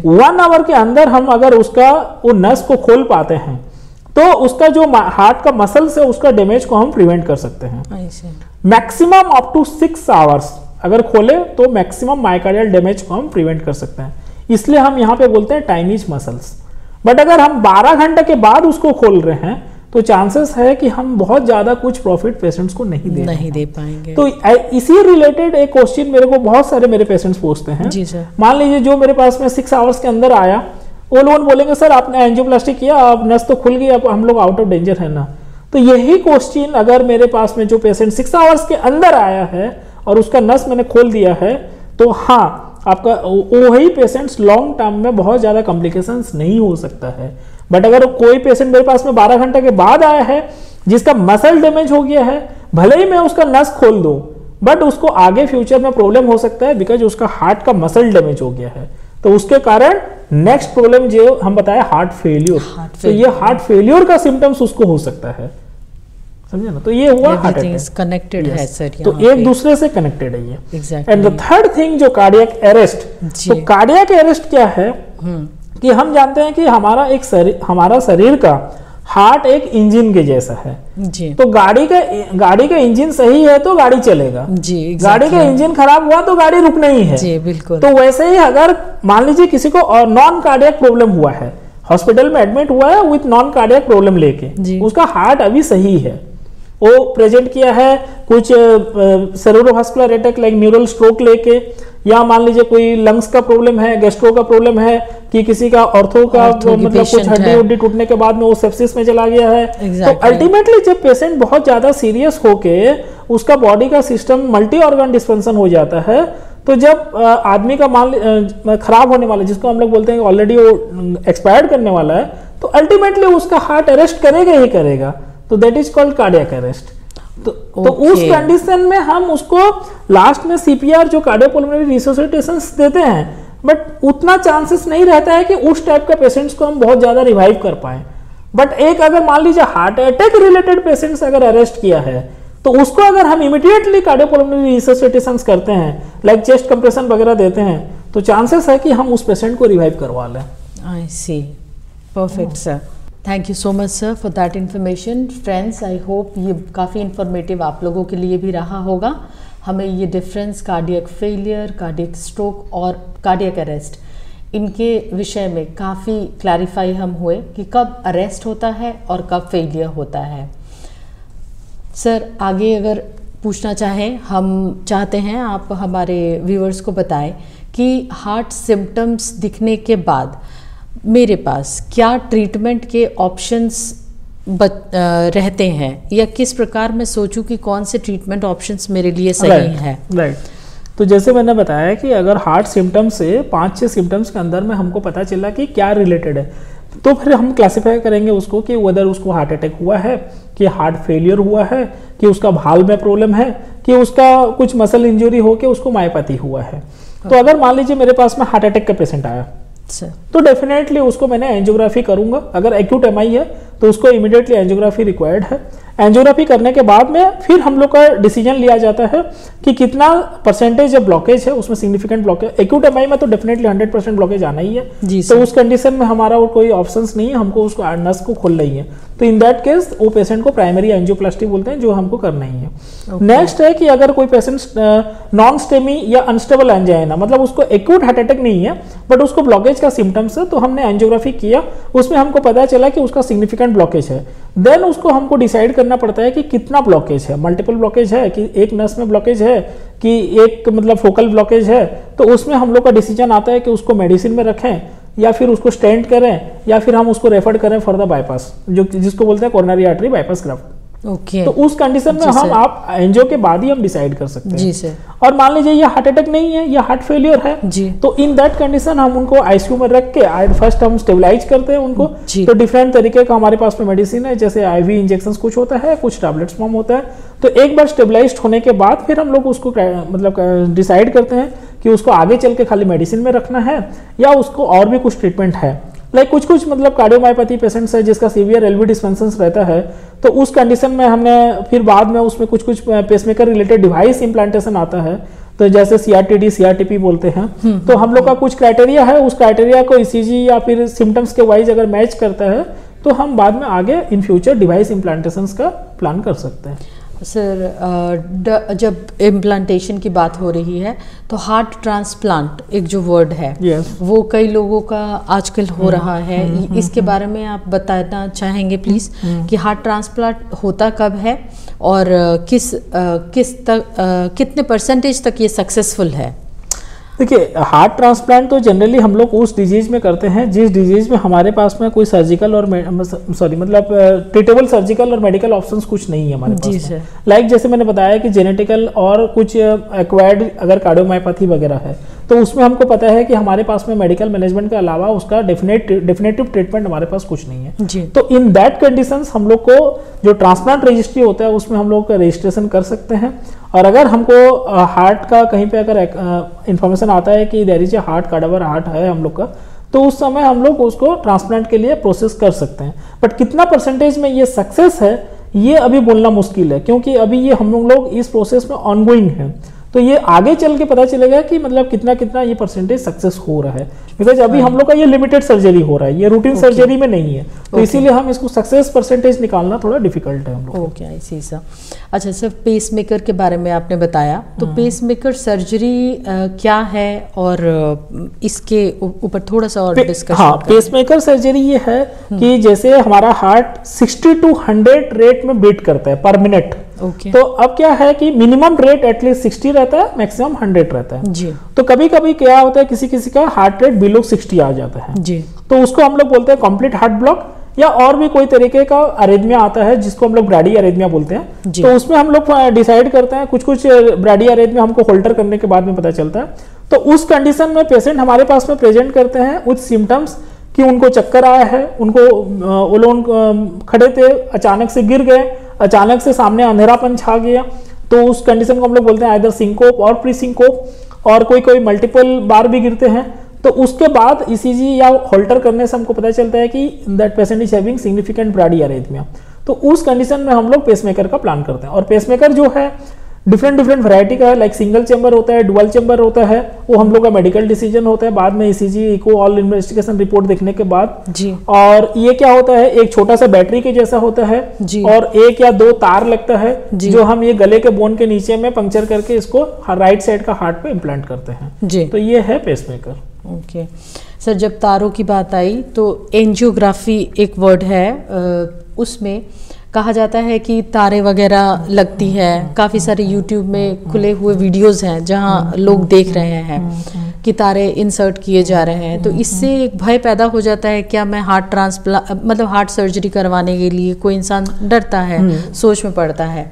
1 आवर के अंदर हम अगर उसका वो नस को खोल पाते हैं तो उसका जो हार्ट का मसल्स है उसका डैमेज को हम प्रिवेंट कर सकते हैं। मैक्सिमम अप टू 6 आवर्स अगर खोले तो मैक्सिमम मायोकार्डियल डैमेज को हम प्रिवेंट कर सकते हैं, इसलिए हम यहाँ पे बोलते हैं टाइनीज मसल्स। बट अगर हम 12 घंटे के बाद उसको खोल रहे हैं तो चांसेस है कि हम बहुत ज्यादा कुछ प्रॉफिट पेशेंट्स को नहीं दे पाएंगे। तो इसी रिलेटेड एक क्वेश्चन मेरे को बहुत सारे मेरे पेशेंट्स पूछते हैं जी सर। मान लीजिए जो मेरे पास में 6 आवर्स के अंदर आया, वो लोग बोलेंगे सर आपने एंजियोप्लास्टी किया, अब नस तो खुल गई, अब हम लोग आउट ऑफ डेंजर है ना। तो यही क्वेश्चन अगर मेरे पास में जो पेशेंट 6 आवर्स के अंदर आया है और उसका नस मैंने खोल दिया है, तो हाँ आपका वही पेशेंट्स लॉन्ग टर्म में बहुत ज्यादा कॉम्प्लिकेशंस नहीं हो सकता है। बट अगर कोई पेशेंट मेरे पास में 12 घंटे के बाद आया है जिसका मसल डैमेज हो गया है, भले ही मैं उसका नस खोल दूं, बट उसको आगे फ्यूचर में प्रॉब्लम हो सकता है बिकॉज उसका हार्ट का मसल डैमेज हो गया है। तो उसके कारण नेक्स्ट प्रॉब्लम जो हम बताए हार्ट फेलियर, तो ये हार्ट फेलियर का सिम्टम्स उसको हो सकता है, समझे ना। तो ये हुआ हार्ट अटैक, कनेक्टेड है सर, तो एक दूसरे से कनेक्टेड है ये। एंड द थर्ड थिंग जो कार्डियक अरेस्ट, तो कार्डियक अरेस्ट क्या है, कि हम जानते हैं कि हमारा शरीर का हार्ट एक इंजन के जैसा है जी। तो गाड़ी का इंजन सही है तो गाड़ी चलेगा जी, exactly। गाड़ी का इंजन खराब हुआ तो गाड़ी रुकना ही है जी, बिल्कुल। तो वैसे ही अगर मान लीजिए किसी को नॉन कार्डियक प्रॉब्लम हुआ है, हॉस्पिटल में एडमिट हुआ है विथ नॉन कार्डियक प्रॉब्लम लेके, उसका हार्ट अभी सही है, वो प्रेजेंट किया है कुछ cerebrovascular attack like neural stroke लेके, या मान लीजिए कोई लंग्स का प्रॉब्लम है, गैस्ट्रो का प्रॉब्लम है, कि किसी का ऑर्थो का मतलब कुछ हड्डी टूटने के बाद में वो सेप्सिस में चला गया है। तो अल्टीमेटली जब पेशेंट बहुत ज्यादा सीरियस होके उसका बॉडी का सिस्टम मल्टी ऑर्गन डिस्फंक्शन हो जाता है, तो जब आदमी का मान खराब होने वाला, जिसको हम लोग बोलते हैं ऑलरेडी वो एक्सपायर्ड करने वाला है, तो अल्टीमेटली उसका हार्ट अरेस्ट करेगा ही करेगा, तो that is called cardiac arrest. तो उस कंडीशन में हम उसको लास्ट में सीपीआर जो कार्डियोपल्मोनरी रिसोसिटेशन देते हैं, बट उतना चांसेस नहीं रहता है कि उस टाइप के पेशेंट्स को हम बहुत ज्यादा रिवाइव कर पाए। बट एक अगर मान लीजिए हार्ट अटैक रिलेटेड पेशेंट्स अगर अरेस्ट किया है, तो उसको अगर हम इमीडिएटली कार्डियोपल्मोनरी रिसोसिटेशन करते हैं, लाइक चेस्ट कंप्रेशन वगैरह देते हैं, तो चांसेस है कि हम उस पेशेंट को रिवाइव करवा लें। I see, perfect sir, thank you so much sir for that information. Friends, I hope ये काफ़ी इन्फॉर्मेटिव आप लोगों के लिए भी रहा होगा। हमें ये difference cardiac failure, cardiac stroke और कार्डियक अरेस्ट, इनके विषय में काफ़ी क्लैरिफाई हम हुए कि कब अरेस्ट होता है और कब फेलियर होता है। सर, आगे अगर पूछना चाहें, हम चाहते हैं आप हमारे व्यूअर्स को बताएं कि हार्ट सिम्टम्स दिखने के बाद मेरे पास क्या ट्रीटमेंट के ऑप्शंस रहते हैं, या किस प्रकार मैं सोचूं कि कौन से ट्रीटमेंट ऑप्शंस मेरे लिए सही हैं? राइट। तो जैसे मैंने बताया कि अगर हार्ट सिम्टम्स से 5-6 सिम्टम्स के अंदर में हमको पता चला कि क्या रिलेटेड है, तो फिर हम क्लासिफाई करेंगे उसको कि वेदर उसको हार्ट अटैक हुआ है, कि हार्ट फेलियर हुआ है, कि उसका भाल में प्रॉब्लम है, कि उसका कुछ मसल इंजरी होकर उसको मायोपैथी हुआ है। तो अगर मान लीजिए मेरे पास में हार्ट अटैक का पेशेंट आया, तो डेफिनेटली उसको मैंने एंजियोग्राफी करूंगा। अगर एक्यूट एमआई है तो उसको इमीडिएटली एंजियोग्राफी रिक्वायर्ड है। एंजियोग्राफी करने के बाद में फिर हम लोग का डिसीजन लिया जाता है कि कितना परसेंटेज ब्लॉकेज है, उसमें सिग्निफिकेंट ब्लॉकेज। एक्यूट एमआई में तो डेफिनेटली 100% ब्लॉकेज आना ही है, तो उस कंडीशन में हमारा और कोई ऑप्शंस नहीं है, हमको उसको नस को खोलना ही है। तो इन दैट केस वो पेशेंट को प्राइमरी एंजियोप्लास्टी बोलते हैं, जो हमको करना ही है। नेक्स्ट है कि अगर कोई पेशेंट नॉन स्टेमी या अनस्टेबल एंजाइना, मतलब उसको एक्यूट हार्ट अटैक नहीं है बट उसको ब्लॉकेज का सिम्टम्स है, तो हमने एंजियोग्राफी किया, उसमें हमको पता चला कि उसका सिग्निफिकेंट ब्लॉकेज है। देन उसको हमको डिसाइड करना पड़ता है कि कितना ब्लॉकेज है, मल्टीपल ब्लॉकेज है, कि एक नस में ब्लॉकेज है, कि एक मतलब फोकल ब्लॉकेज है। तो उसमें हम लोग का डिसीजन आता है कि उसको मेडिसिन में रखें, या फिर उसको स्टेंट करें, या फिर हम उसको रेफर करें फॉर द बाईपास, जिसको बोलते हैं coronary artery bypass graft. Okay. तो उस कंडीशन में हम आप एंजियो के बाद ही हम डिसाइड कर सकते हैं। जी सर। और मान लीजिए ये हार्ट अटैक नहीं है, ये हार्ट फेलियर है जी, तो इन दैट कंडीशन हम उनको आईसीयू में रख के फर्स्ट हम स्टेबलाइज करते हैं उनको। तो डिफरेंट तरीके का हमारे पास में मेडिसिन है, जैसे आईवी इंजेक्शन कुछ होता है, कुछ टैबलेट्स फॉर्म होता है। तो एक बार स्टेबलाइज्ड होने के बाद फिर हम लोग उसको मतलब डिसाइड करते हैं कि उसको आगे चल के खाली मेडिसिन में रखना है, या उसको और भी कुछ ट्रीटमेंट है। लाइक कुछ मतलब कार्डियोमायोपैथी पेशेंट्स है जिसका सीवियर एलवी डिस्फंक्शन रहता है, तो उस कंडीशन में हमने फिर बाद में उसमें कुछ पेसमेकर रिलेटेड डिवाइस इम्प्लांटेशन आता है, तो जैसे सीआरटीडी सीआरटीपी बोलते हैं। तो हम लोग का कुछ क्राइटेरिया है, उस क्राइटेरिया को ईसीजी या फिर सिम्टम्स के वाइज अगर मैच करता है, तो हम बाद में आगे इन फ्यूचर डिवाइस इम्प्लांटेशन का प्लान कर सकते हैं। सर, जब इम्प्लांटेशन की बात हो रही है तो हार्ट ट्रांसप्लांट एक जो वर्ड है, वो कई लोगों का आजकल हो रहा है, इसके बारे में आप बताना चाहेंगे प्लीज कि हार्ट ट्रांसप्लांट होता कब है और कितने परसेंटेज तक ये सक्सेसफुल है? देखिए, हार्ट ट्रांसप्लांट तो जनरली हम लोग उस डिजीज में करते हैं जिस डिजीज में हमारे पास में कोई सर्जिकल और मतलब ट्रीटेबल सर्जिकल और मेडिकल ऑप्शंस कुछ नहीं है हमारे पास में। लाइक जैसे मैंने बताया कि जेनेटिकल और कुछ एक्वायर्ड अगर कार्डियोमायोपैथी वगैरह है, तो उसमें हमको पता है कि हमारे पास में मेडिकल मैनेजमेंट के अलावा उसका डेफिनेटिव ट्रीटमेंट हमारे पास कुछ नहीं है जी। तो इन दैट कंडीशंस हम लोग को जो ट्रांसप्लांट रजिस्ट्री होता है उसमें हम लोग रजिस्ट्रेशन कर सकते हैं। और अगर हमको हार्ट का कहीं पे अगर इंफॉर्मेशन आता है कि there is a heart cadaver heart है हम लोग का, तो उस समय हम लोग उसको ट्रांसप्लांट के लिए प्रोसेस कर सकते हैं। बट कितना परसेंटेज में ये सक्सेस है ये अभी बोलना मुश्किल है, क्योंकि अभी ये हम लोग इस प्रोसेस में ऑनगोइंग है। तो ये आगे चल के पता चलेगा कि मतलब कितना कितना ये परसेंटेज सक्सेस हो रहा है, बिकॉज अभी हम लोग का ये लिमिटेड सर्जरी हो रहा है, ये रूटीन सर्जरी में नहीं है, तो इसीलिए हम इसको सक्सेस परसेंटेज निकालना थोड़ा डिफिकल्ट है हम लोग। ओके, आई सी सर। अच्छा सर, पेस मेकर के बारे में आपने बताया, तो पेस मेकर सर्जरी क्या है और इसके ऊपर थोड़ा सा और डिस्कशन। हाँ, पेस मेकर सर्जरी ये है कि जैसे हमारा हार्ट 60 to 100 रेट में बीट करता है पर मिनट। तो अब क्या है कि मिनिमम रेट एटलीस्ट 60 रहता है, मैक्सिमम 100 रहता है जी। तो कभी कभी क्या होता है, किसी किसी का हार्ट रेट बिलो 60 आ जाता है जी, तो उसको हम लोग बोलते हैं कंप्लीट हार्ट ब्लॉक, या और भी कोई तरीके का अरेथमिया आता है जिसको हम लोग ब्रैडी अरेथमिया बोलते हैं। तो उसमें हम लोग डिसाइड करते हैं, कुछ कुछ ब्रैडी अरेथमिया हमको होल्टर करने के बाद में पता चलता है। तो उस कंडीशन में पेशेंट हमारे पास में प्रेजेंट करते हैं विद सिम्टम्स कि उनको चक्कर आया है, उनको वो लोग खड़े थे, अचानक से गिर गए, अचानक से सामने अंधेरापन छा गया, तो उस कंडीशन को हम लोग बोलते हैं आइदर सिंकोप और प्री सिंकोप, और कोई कोई मल्टीपल बार भी गिरते हैं। तो उसके बाद ईसीजी या होल्टर करने से हमको पता चलता है कि that patient is having significant bradyarrhythmia. तो उस कंडीशन में हम लोग पेसमेकर का प्लान करते हैं। और पेसमेकर जो है डिफरेंट वैरायटी का है, लाइक सिंगल चेंबर होता है, डुअल चेंबर होता है, वो हम लोग का मेडिकल डिसीजन होता है बाद में ECG echo all investigation report देखने के बाद जी। और ये क्या होता है, एक छोटा सा बैटरी के जैसा होता है जी। और 1 या 2 तार लगता है जो हम ये गले के बोन के नीचे में पंक्चर करके इसको राइट साइड का हार्ट पे इम्प्लांट करते हैं जी। तो ये है पेसमेकर। ओके सर, जब तारों की बात आई तो एंजियोग्राफी एक वर्ड है, उसमें कहा जाता है कि तारे वगैरह लगती है, काफ़ी सारे यूट्यूब में खुले हुए वीडियोस हैं जहां लोग देख रहे हैं कि तारे इंसर्ट किए जा रहे हैं, तो इससे एक भय पैदा हो जाता है, क्या मैं हार्ट ट्रांसप्लांट मतलब हार्ट सर्जरी करवाने के लिए कोई इंसान डरता है, सोच में पड़ता है,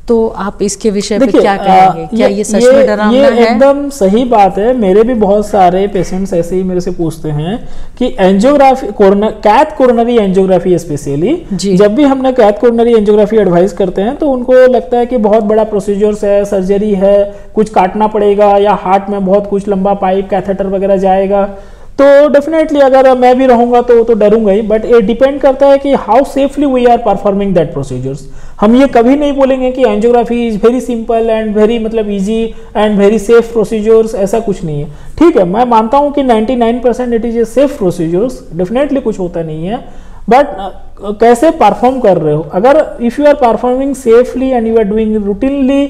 तो आप इसके विषय पे क्या कहेंगे? क्या ये सच में डरावना है? एकदम सही बात है। मेरे भी बहुत सारे पेशेंट्स ऐसे ही मेरे से पूछते हैं कि angiography cath coronary angiography specially, जब भी हमने कैथ कोरोनरी एंजियोग्राफी एडवाइस करते हैं तो उनको लगता है कि बहुत बड़ा प्रोसीजर्स है, सर्जरी है, कुछ काटना पड़ेगा या हार्ट में बहुत कुछ लंबा पाइप कैथेटर वगैरह जाएगा। तो डेफिनेटली अगर मैं भी रहूंगा तो डरूंगा ही, बट ये डिपेंड करता है कि how safely we are performing that procedures. हम ये कभी नहीं बोलेंगे कि angiography is very simple and very मतलब easy and very safe procedures, ऐसा कुछ नहीं है। ठीक है, मैं मानता हूं कि 99% it is a safe procedures, definitely कुछ होता नहीं है, बट कैसे परफॉर्म कर रहे हो। अगर if you are performing safely and you are doing routinely,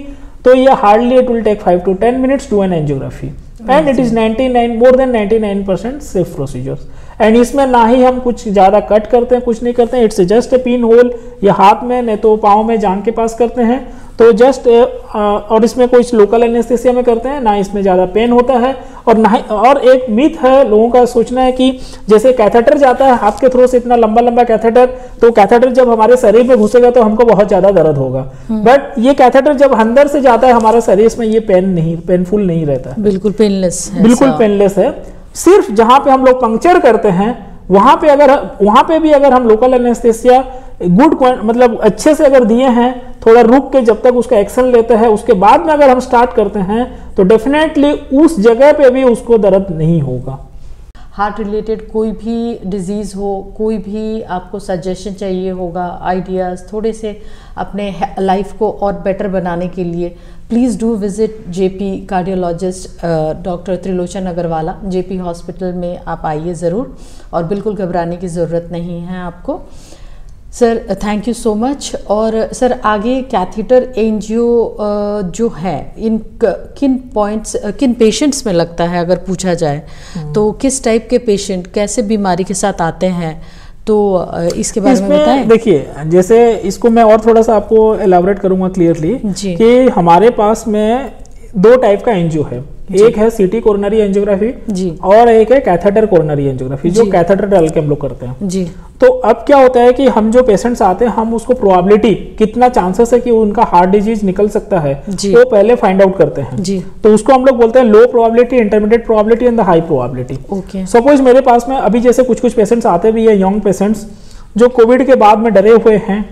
तो ये hardly it will take 5 to 10 minutes do an angiography and it is 99% safe procedures. And इसमें ना ही हम कुछ ज्यादा कट करते हैं, कुछ नहीं करते हैं, it's just a pin hole, ये हाथ में नहीं तो पाँव में जान के पास करते हैं, तो जस्ट और इसमें कोई लोकल एनेस्थेसिया में करते हैं, ना इसमें ज्यादा पेन होता है। और ना और एक मिथ है लोगों का सोचना है कि जैसे कैथेटर जाता है हाथ के थ्रू से, इतना लंबा लंबा कैथेटर, तो कैथेटर जब हमारे शरीर में घुसेगा तो हमको बहुत ज्यादा दर्द होगा, बट ये कैथेटर जब अंदर से जाता है हमारे शरीर में, ये पेनफुल नहीं रहता, बिल्कुल पेनलेस है, बिल्कुल पेनलेस है। सिर्फ जहां पे हम लोग पंक्चर करते हैं वहां पे भी अगर हम लोकल एनेस्थेसिया गुड मतलब अच्छे से अगर दिए हैं, थोड़ा रुक के जब तक उसका एक्शन लेते हैं, उसके बाद में अगर हम स्टार्ट करते हैं तो डेफिनेटली उस जगह पे भी उसको दर्द नहीं होगा। हार्ट रिलेटेड कोई भी डिजीज़ हो, कोई भी आपको सजेशन चाहिए होगा, आइडियाज़ थोड़े से अपने लाइफ को और बेटर बनाने के लिए, please do visit JP cardiologist doctor Trilochan Agrawala, JP hospital में आप आइए ज़रूर, और बिल्कुल घबराने की ज़रूरत नहीं है आपको। Sir thank you so much. और सर आगे कैथेटर एंजियो जो है इन किन पॉइंट्स किन पेशेंट्स में लगता है, अगर पूछा जाए तो किस टाइप के पेशेंट कैसे बीमारी के साथ आते हैं, तो इसके बारे में बताएं। देखिए, जैसे इसको मैं और थोड़ा सा आपको एलाबोरेट करूंगा क्लियरली कि हमारे पास में 2 टाइप का एंजियो है, एक है सीटी कोरोनरी एंजियोग्राफी और एक है कैथेटर कोरोनरी एंजियोग्राफी, जो कैथेटर डाल के हम लोग करते हैं जी। तो अब क्या होता है कि हम जो पेशेंट्स आते हैं, हम उसको प्रोबेबिलिटी कितना चांसेस है कि उनका हार्ट डिजीज निकल सकता है वो पहले फाइंड आउट करते हैं जी। तो उसको हम लोग बोलते हैं लो probability, intermediate probability and the high probability. Suppose मेरे पास में अभी जैसे कुछ पेशेंट्स आते भी है, यंग पेशेंट्स जो कोविड के बाद में डरे हुए हैं,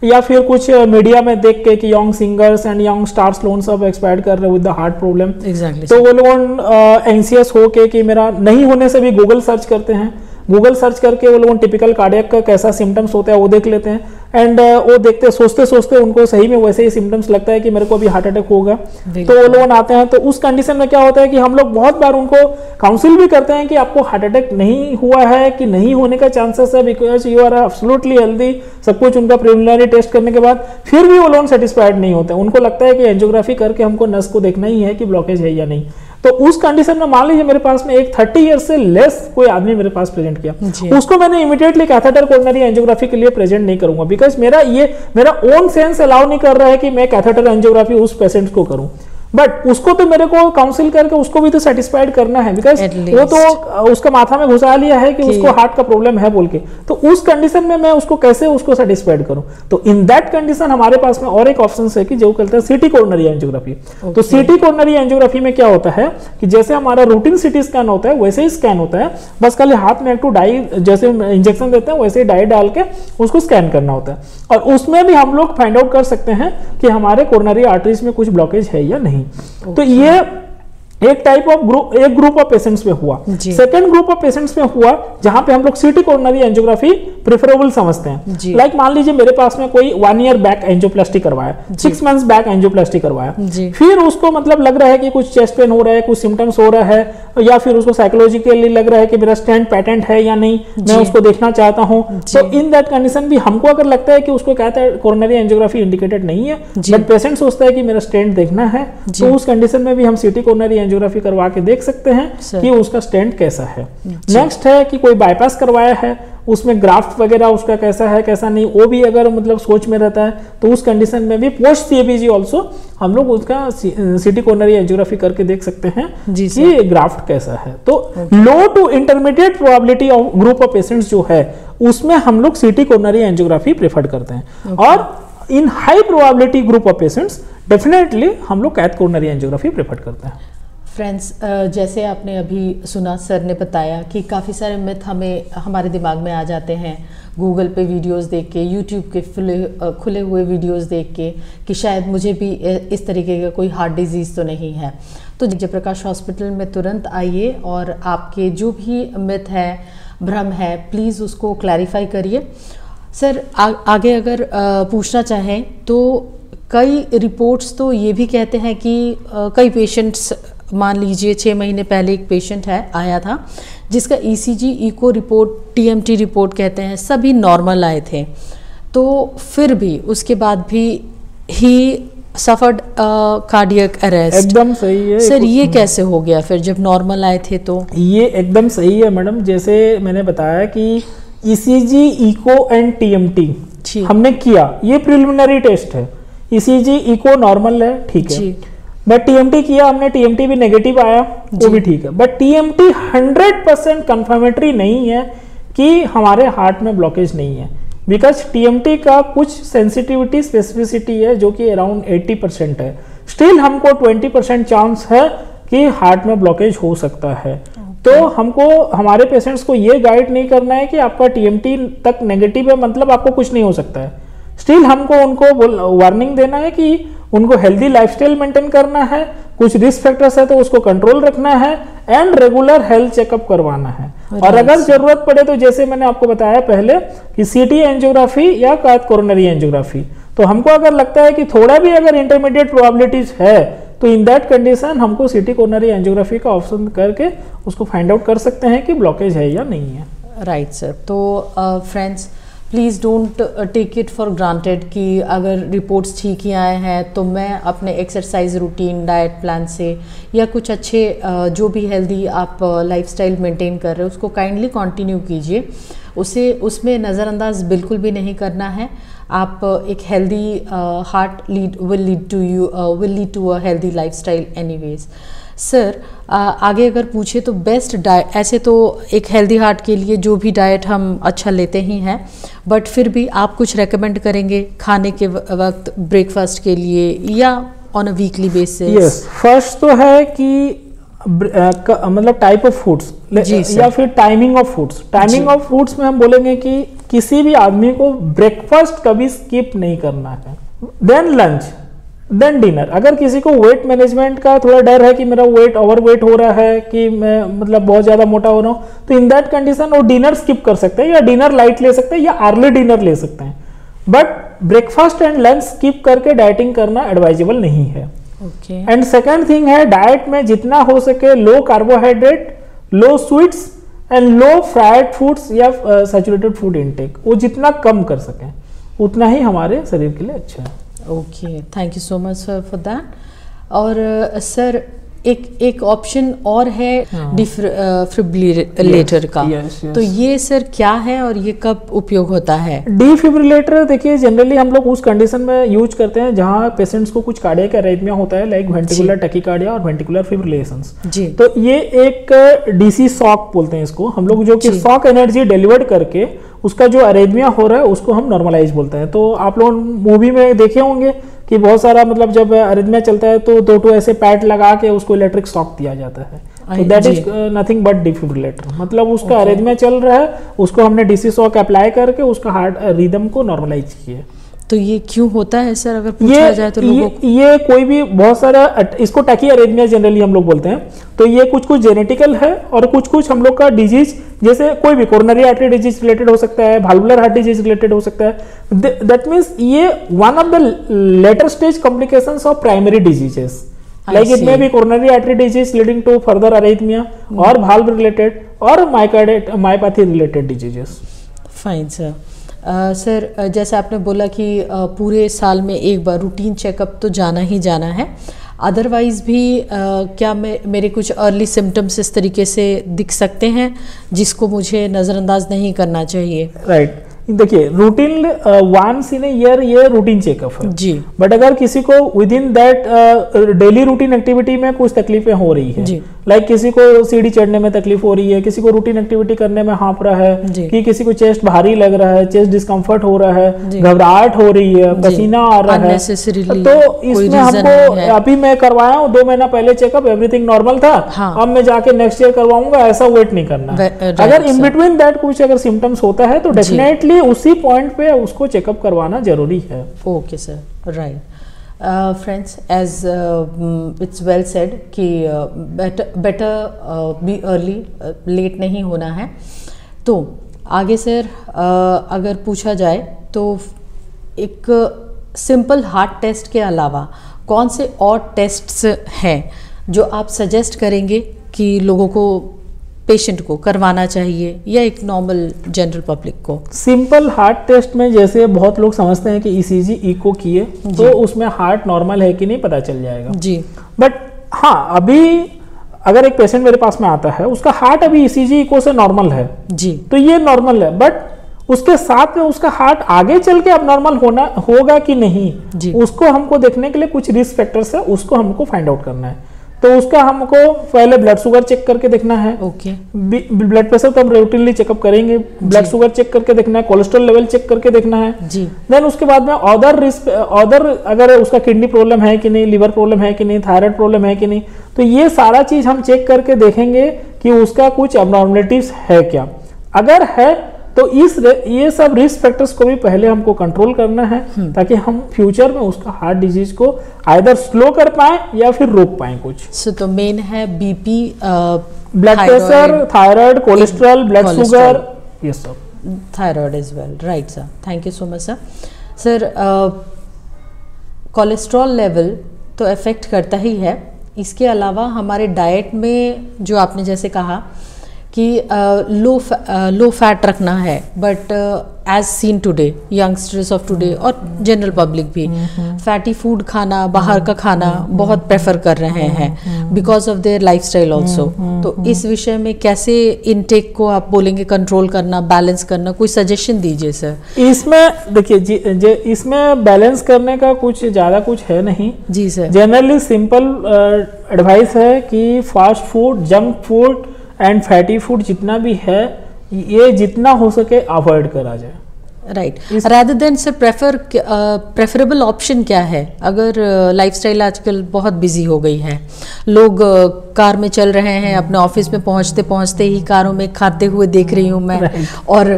या फिर कुछ मीडिया में देख के कि young singers and young stars loan सब एक्सपायर्ड कर रहे हैं विद द हार्ट प्रॉब्लम, तो वो लोग एंशियस हो के कि मेरा नहीं होने से भी गूगल सर्च करते हैं, गूगल सर्च करके वो लोग टिपिकल कार्डियक का कैसा सिम्टम्स होता है वो देख लेते हैं, एंड वो देखते सोचते सोचते उनको सही में वैसे ही सिम्टम्स लगता है कि मेरे को अभी हार्ट अटैक होगा, तो वो लोग आते हैं। तो उस कंडीशन में क्या होता है कि हम लोग बहुत बार उनको काउंसिल भी करते हैं कि आपको हार्ट अटैक नहीं हुआ है कि नहीं होने का चांसेस है, because you are absolutely healthy, सब कुछ उनका प्रिलिमिनरी टेस्ट करने के बाद फिर भी वो लोग सेटिस्फाइड नहीं होते, उनको लगता है कि एंजियोग्राफी करके हमको नस को देखना ही है कि ब्लॉकेज है या नहीं। तो उस कंडीशन में मान लीजिए मेरे पास में एक 30 ईयर से लेस कोई आदमी मेरे पास प्रेजेंट किया, उसको मैंने इमीडिएटली कैथेटर कोरोनरी एंजियोग्राफी के लिए प्रेजेंट नहीं करूंगा, बिकॉज मेरा ओन सेंस अलाउ नहीं कर रहा है कि मैं कैथेटर एंजियोग्राफी उस पेशेंट को करूं, बट उसको तो मेरे को काउंसिल करके उसको भी तो सेटिस्फाइड करना है, बिकॉज वो तो उसका माथा में घुसा लिया है कि उसको हार्ट का प्रॉब्लम है बोल के, तो उस कंडीशन में मैं उसको कैसे उसको सेटिस्फाइड करूं। तो इन दैट कंडीशन हमारे पास में और एक ऑप्शन है कि जो कहते हैं सिटी कोरोनरी एंजियोग्राफी। तो सिटी कोरोनरी एंजियोग्राफी में क्या होता है कि जैसे हमारा रूटीन सिटी स्कैन होता है वैसे ही स्कैन होता है, बस खाली हाथ में एक टू डाई जैसे इंजेक्शन देते हैं वैसे ही डाई डाल के उसको स्कैन करना होता है, और उसमें भी हम लोग फाइंड आउट कर सकते हैं कि हमारे कोरोनरी आर्टरीज में कुछ ब्लॉकेज है या नहीं। तो ये एक type of group of patients में हुआ। सेकंड ग्रुप ऑफ पेशेंट्स में हुआ जहां पे हम लोग सिटी कोरोनरी एंजियोग्राफी प्रेफरेबल समझते हैं। लाइक मान लीजिए मेरे पास में कोई 1 ईयर बैक एंजियोप्लास्टी करवाया, 6 मंथ्स बैक एंजियोप्लास्टी करवाया, फिर उसको मतलब लग रहा है कि कुछ चेस्ट पेन हो रहा है, कुछ सिम्टम्स हो रहा है, या फिर उसको साइकोलॉजिकली लग रहा है कि मेरा स्टेंट पैटेंट है या नहीं, मैं उसको देखना चाहता हूं। तो इन दैट कंडीशन भी हमको अगर लगता है कि उसको कहता है कोरोनरी एंजियोग्राफी इंडिकेटेड नहीं है, बट पेशेंट सोचता है कि मेरा स्टेंट देखना है, तो उस कंडीशन में भी हम सिटी कोरोनरी एंजियोग्राफी करवा के देख सकते हैं कि उसका स्टेंट कैसा है। नेक्स्ट है कि कोई बाईपास करवाया है, उसमें ग्राफ्ट वगैरह उसका कैसा है कैसा नहीं, वो भी अगर मतलब सोच में रहता है, तो उस कंडीशन में भी पोस्ट सीएबीजी ऑल्सो हम लोग उसका सिटी कोरोनरी एंजियोग्राफी करके देख सकते हैं कि ग्राफ्ट कैसा है। तो low to intermediate probability of group of patients जो है उसमें हम लोग सिटी कोरोनरी एंजियोग्राफी प्रेफर करते हैं, और इन high probability group of patients definitely हम लोग कैथ कोरोनरी एंजियोग्राफी प्रेफर करते हैं। फ्रेंड्स, जैसे आपने अभी सुना, सर ने बताया कि काफ़ी सारे मिथ हमारे दिमाग में आ जाते हैं गूगल पे वीडियोस देख के, यूट्यूब के खुले हुए वीडियोस देख के, कि शायद मुझे भी इस तरीके का कोई हार्ट डिजीज़ तो नहीं है। तो जयप्रकाश हॉस्पिटल में तुरंत आइए और आपके जो भी मिथ है, भ्रम है, प्लीज़ उसको क्लैरिफाई करिए। सर आगे अगर पूछना चाहें तो कई रिपोर्ट्स तो ये भी कहते हैं कि कई पेशेंट्स, मान लीजिए 6 महीने पहले एक पेशेंट आया था जिसका ECG, echo report, TMT report कहते हैं सभी नॉर्मल आए थे, तो फिर भी उसके बाद भी ही सफर्ड कार्डियक अरेस्ट। एकदम सही है सर, ये कैसे हो गया फिर जब नॉर्मल आए थे? तो ये एकदम सही है मैडम, जैसे मैंने बताया कि ईसीजी, इको एंड टीएमटी हमने किया, ये प्रिलिमिनरी टेस्ट है। ईसीजी, इको नॉर्मल है, ठीक है, बट टीएमटी किया हमने, टीएमटी भी नेगेटिव आया, वो भी ठीक है, बट टीएमटी 100% कंफर्मेटरी नहीं है कि हमारे हार्ट में ब्लॉकेज नहीं है, बिकॉज टीएमटी का कुछ सेंसिटिविटी स्पेसिफिसिटी है जो कि अराउंड 80% है। स्टिल हमको 20% चांस है कि हार्ट में ब्लॉकेज हो सकता है। तो हमको हमारे पेशेंट्स को ये गाइड नहीं करना है कि आपका टीएमटी तक नेगेटिव है मतलब आपको कुछ नहीं हो सकता है। स्टिल हमको उनको वार्निंग देना है कि उनको हेल्दी लाइफस्टाइल मेंटेन करना है, कुछ रिस्क फैक्टर्स है तो उसको कंट्रोल रखना है, एंड रेगुलर हेल्थ चेकअप करवाना है। और अगर जरूरत पड़े तो जैसे मैंने आपको बताया पहले कि सीटी एंजियोग्राफी या कैथ कोरोनरी एंजियोग्राफी, तो हमको अगर लगता है कि थोड़ा भी अगर इंटरमीडिएट प्रोबेबिलिटीज है तो इन दैट कंडीशन हमको सिटी कोरोनरी एंजियोग्राफी का ऑप्शन करके उसको फाइंड आउट कर सकते हैं कि ब्लॉकेज है या नहीं है। Right sir. तो friends, please don't take it for granted कि अगर रिपोर्ट्स ठीक ही आए हैं तो मैं अपने एक्सरसाइज रूटीन, डाइट प्लान से या कुछ अच्छे जो भी हेल्दी आप लाइफस्टाइल मेंटेन कर रहे हो उसको काइंडली कंटिन्यू कीजिए, उसमें नज़रअंदाज बिल्कुल भी नहीं करना है। आप एक healthy heart will lead to a healthy lifestyle anyways. Sir आगे अगर पूछे तो बेस्ट डाइट, ऐसे तो एक हेल्दी हार्ट के लिए जो भी डाइट हम अच्छा लेते ही हैं, बट फिर भी आप कुछ रेकमेंड करेंगे खाने के वक्त ब्रेकफास्ट के लिए या on a weekly basis? Yes, first तो है कि मतलब टाइप ऑफ फूड्स या फिर timing of foods. Timing of foods में हम बोलेंगे कि किसी भी आदमी को ब्रेकफास्ट कभी स्किप नहीं करना है, देन लंच, देन डिनर। अगर किसी को वेट मैनेजमेंट का थोड़ा डर है कि मेरा वेट ओवर वेट हो रहा है, कि मैं मतलब बहुत ज़्यादा मोटा हो रहा हूँ, तो इन दैट कंडीशन वो डिनर स्किप कर सकते हैं, या डिनर लाइट ले सकते हैं, या अर्ली डिनर ले सकते हैं। But breakfast and lunch skip करके डाइटिंग करना एडवाइजेबल नहीं है। एंड सेकेंड थिंग है, डाइट में जितना हो सके लो carbohydrate, low sweets and low fried foods या सैचुरेटेड फूड इनटेक, वो जितना कम कर सकें उतना ही हमारे शरीर के लिए अच्छा है। Okay, thank you so much sir for that. और सर एक ऑप्शन और है डिफिब्रिलेटर का, तो ये सर क्या है और ये कब उपयोग होता है? डिफिब्रिलेटर देखिए जनरली हम लोग उस कंडीशन में यूज करते हैं जहां पेशेंट्स को कुछ कार्डियक अरेथमिया होता है, लाइक वेंट्रिकुलर टैकीकार्डिया और वेंट्रिकुलर फिब्रिलेशंस। तो ये एक डीसी शॉक बोलते हैं इसको हम लोग, जो कि शॉक एनर्जी डिलीवर्ड करके उसका जो अरेथमिया हो रहा है उसको हम नॉर्मलाइज बोलते हैं। तो आप लोग मूवी में देखे होंगे कि बहुत सारा मतलब जब अरिथमिया चलता है तो दो ऐसे पैड लगा के उसको इलेक्ट्रिक शॉक दिया जाता है, तो that is nothing but defibrillator. मतलब उसका अरिथमिया चल रहा है, उसको हमने डीसी शॉक अप्लाई करके उसका हार्ट रिदम को नॉर्मलाइज किया। तो ये क्यों होता है सर, अगर पूछा जाए तो लोगों को? ये कोई भी बहुत सारा, इसको टैकी अरेथमिया जनरली हम लोग बोलते हैं। तो ये कुछ जेनेटिकल है और कुछ हम लोग का डिजीज, जैसे कोई भी कोरोनरी आर्टरी डिजीज रिलेटेड हो सकता है, वाल्वुलर हार्ट डिजीज रिलेटेड हो सकता है। दैट मीन्स ये one of the later stage complications of primary diseases, like it may be coronary artery disease leading to further arrhythmia और वाल्व रिलेटेड और myopathy related diseases. Fine sir. Sir जैसे आपने बोला कि पूरे साल में एक बार रूटीन चेकअप तो जाना ही जाना है, अदरवाइज भी क्या मेरे कुछ अर्ली सिम्टम्स इस तरीके से दिख सकते हैं जिसको मुझे नज़रअंदाज नहीं करना चाहिए? राइट, देखिए रूटीन वंस इन ईयर ये रूटीन चेकअप है जी। बट अगर किसी को with in that daily routine activity में कुछ तकलीफें हो रही है, लाइक किसी को सीढ़ी चढ़ने में तकलीफ हो रही है, किसी को रूटीन एक्टिविटी करने में हाँफ रहा है, कि किसी को चेस्ट भारी लग रहा है, चेस्ट डिस्कम्फर्ट हो रहा है, घबराहट हो रही है, पसीना आ रहा है, तो इसमें हमको अभी मैं करवाया हूँ 2 महीना पहले चेकअप, एवरीथिंग नॉर्मल था, अब मैं जाके नेक्स्ट ईयर करवाऊंगा, ऐसा वेट नहीं करना। अगर इन बिटवीन दैट कुछ अगर सिम्टम्स होता है तो डेफिनेटली उसी पॉइंट पे उसको चेकअप करवाना जरूरी है। Okay sir, right. Friends, as it's well said कि बेटर बी अर्ली, लेट नहीं होना है। तो आगे सर अगर पूछा जाए तो एक सिंपल हार्ट टेस्ट के अलावा कौन से और टेस्ट्स हैं जो आप सजेस्ट करेंगे कि लोगों को, पेशेंट को करवाना चाहिए या एक नॉर्मल जनरल पब्लिक को? सिंपल हार्ट टेस्ट में जैसे बहुत लोग समझते हैं कि ईसीजी इको किए तो उसमें हार्ट नॉर्मल है कि नहीं पता चल जाएगा जी। बट हाँ, अभी अगर एक पेशेंट मेरे पास में आता है, उसका हार्ट अभी ईसीजी इको से नॉर्मल है जी, तो ये नॉर्मल है, बट उसके साथ में उसका हार्ट आगे चल के अब नॉर्मल होगा कि नहीं जी, उसको हमको देखने के लिए कुछ रिस्क फैक्टर्स है, उसको हमको फाइंड आउट करना है। तो उसका हमको पहले ब्लड शुगर चेक करके देखना है। ओके। ब्लड प्रेशर तो हम रूटीनली चेकअप करेंगे, ब्लड शुगर चेक करके देखना है, कोलेस्ट्रॉल लेवल चेक करके देखना है जी। देन उसके बाद में अदर अगर उसका किडनी प्रॉब्लम है कि नहीं, लिवर प्रॉब्लम है कि नहीं, थायराइड प्रॉब्लम है कि नहीं, तो ये सारा चीज हम चेक करके देखेंगे कि उसका कुछ अबनॉर्मलिटीज है क्या। अगर है तो ये सब रिस्क फैक्टर्स को भी पहले हमको कंट्रोल करना है ताकि हम फ्यूचर में उसका हार्ट डिजीज को आइदर स्लो कर पाए या फिर रोक पाए कुछ। तो मेन है BP, blood pressure, thyroid, cholesterol, blood sugar, ये सब। Thyroid as well, right sir, thank you so much sir. Sir cholesterol level तो अफेक्ट करता ही है, इसके अलावा हमारे डाइट में जो आपने जैसे कहा कि लो फैट रखना है, but as seen today youngsters of today और जनरल पब्लिक भी फैटी फूड खाना, बाहर का खाना बहुत प्रेफर कर रहे हैं because of their lifestyle also. तो इस विषय में कैसे इनटेक को आप बोलेंगे कंट्रोल करना, बैलेंस करना, कोई सजेशन दीजिए सर। इसमें देखिए इसमें बैलेंस करने का कुछ ज़्यादा कुछ है नहीं जी सर। जनरली सिंपल एडवाइस है कि fast food, junk food and fatty food जितना भी है ये जितना हो सके अवॉइड करा जाए। Right, rather than sir preferable option क्या है? अगर लाइफस्टाइल आजकल बहुत बिजी हो गई है, लोग कार में चल रहे हैं, अपने ऑफिस में पहुंचते पहुंचते ही कारों में खाते हुए देख रही हूँ मैं, और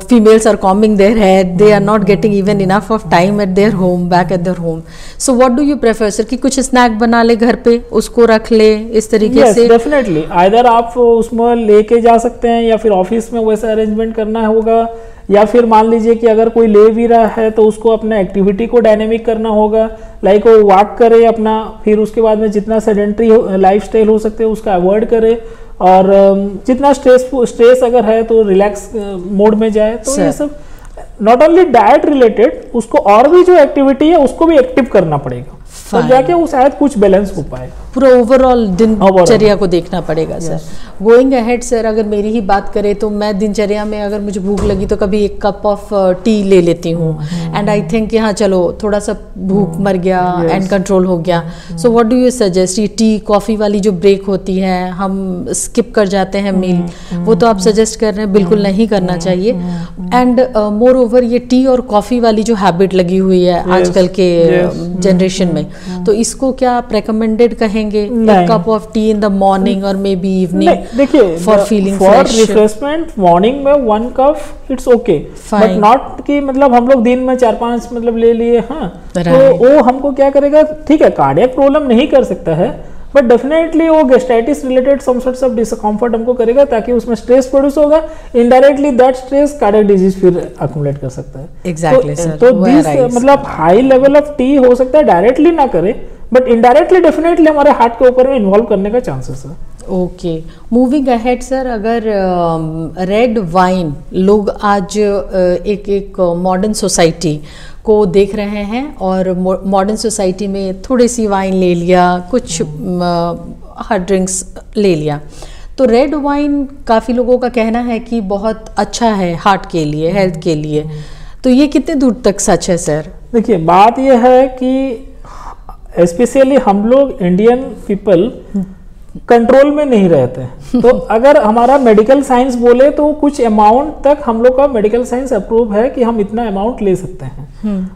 females are combing their hair, they are not getting even enough of time at their home, back at their home. So what do you prefer sir? कि कुछ स्नैक बना ले घर पे, उसको रख ले इस तरीके से? डेफिनेटली, आइदर आप उसमें लेके जा सकते हैं या फिर ऑफिस में वैसा अरेंजमेंट करना होगा, या फिर मान लीजिए कि अगर कोई ले भी रहा है तो उसको अपना एक्टिविटी को डायनेमिक करना होगा, लाइक वो वॉक करे अपना, फिर उसके बाद में जितना सेडेंट्री लाइफस्टाइल हो सकते हैं उसका अवॉइड करे, और जितना स्ट्रेस अगर है तो रिलैक्स मोड में जाए. तो ये सब नॉट ओनली डाइट रिलेटेड, उसको और भी जो एक्टिविटी है उसको भी एक्टिव करना पड़ेगा, तो जाके वो शायद कुछ बैलेंस हो पाए. पूरा ओवरऑल दिनचर्या को देखना पड़ेगा. सर गोइंग अहेड सर, अगर मेरी ही बात करें तो मैं दिनचर्या में अगर मुझे भूख लगी तो कभी एक कप ऑफ टी ले लेती हूँ, एंड आई थिंक कि हाँ चलो थोड़ा सा भूख मर गया एंड कंट्रोल हो गया. सो व्हाट डू यू सजेस्ट? ये टी कॉफ़ी वाली जो ब्रेक होती है, हम स्किप कर जाते हैं मील, वो तो आप सजेस्ट कर रहे हैं बिल्कुल नहीं करना चाहिए. एंड मोर ओवर ये टी और कॉफ़ी वाली जो हैबिट लगी हुई है आजकल के जनरेशन में, तो इसको क्या आप रेकमेंडेड कहेंगे? एक cup of T in the morning और मे बी इवनिंग? देखिए, for feeling for refreshment morning में 1 cup it's okay, but not कि मतलब हम लोग दिन में 4-5 मतलब ले लिए. हाँ, तो वो हमको क्या करेगा? ठीक है, कार्डियक प्रॉब्लम नहीं कर सकता है, बट डेफिनेटली वो gastritis related some sorts of discomfort हमको करेगा, ताकि उसमें स्ट्रेस प्रोड्यूस होगा, indirectly that stress cardiac disease फिर अक्यूमुलेट कर सकता है. Exactly sir. तो दिस मतलब हाई लेवल ऑफ टी हो सकता है डायरेक्टली ना करे, बट इनडायरेक्टली डेफिनेटली हमारे हार्ट के ऊपर में इन्वॉल्व करने का चांसेस है. ओके, मूविंग अहेड सर, अगर रेड वाइन लोग आज एक मॉडर्न सोसाइटी को देख रहे हैं, और मॉडर्न सोसाइटी में थोड़ी सी वाइन ले लिया, कुछ हार्ड ड्रिंक्स ले लिया, तो रेड वाइन काफ़ी लोगों का कहना है कि बहुत अच्छा है हार्ट के लिए, हेल्थ के लिए, तो ये कितने दूर तक सच है सर? देखिए, बात यह है कि स्पेशली हम लोग इंडियन पीपल कंट्रोल में नहीं रहते. तो अगर हमारा मेडिकल साइंस बोले तो कुछ अमाउंट तक हम लोग का मेडिकल साइंस अप्रूव है कि हम इतना अमाउंट ले सकते हैं.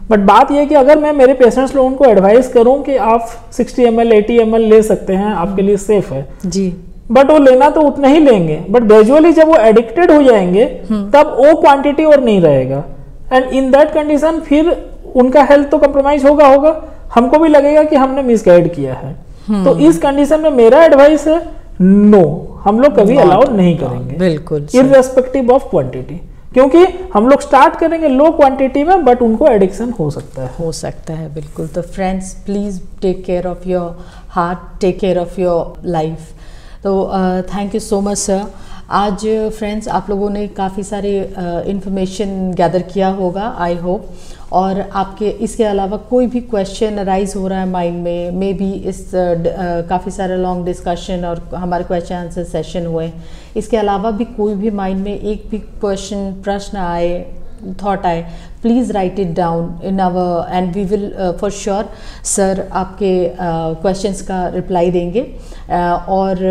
बट बात यह है कि अगर मैं मेरे पेशेंट्स लोगों को एडवाइस करूं कि आप 60 ml 80 ml ले सकते हैं, आपके लिए सेफ है जी, बट वो लेना तो उतना ही लेंगे, बट ग्रेजुअली जब वो एडिक्टेड हो जाएंगे तब वो क्वांटिटी और नहीं रहेगा, एंड इन दैट कंडीशन फिर उनका हेल्थ तो कॉम्प्रोमाइज होगा, हमको भी लगेगा कि हमने मिसगाइड किया है. तो इस कंडीशन में मेरा एडवाइस है, नो, हम लोग कभी अलाउड नहीं करेंगे, बिल्कुल इररेस्पेक्टिव ऑफ क्वांटिटी, क्योंकि हम लोग स्टार्ट करेंगे लो क्वांटिटी में, बट उनको एडिक्शन हो सकता है. बिल्कुल. तो friends, please take care of your heart, take care of your life. तो thank you so much sir. आज फ्रेंड्स आप लोगों ने काफ़ी सारे इन्फॉर्मेशन गैदर किया होगा, आई होप, और आपके इसके अलावा कोई भी क्वेश्चन राइज हो रहा है माइंड में, मे बी इस काफ़ी सारे लॉन्ग डिस्कशन और हमारे क्वेश्चन आंसर सेशन हुए, इसके अलावा भी कोई भी माइंड में एक भी क्वेश्चन, प्रश्न आए, थॉट आए, please write it down in our, and we will for sure sir आपके क्वेश्चंस का रिप्लाई देंगे, और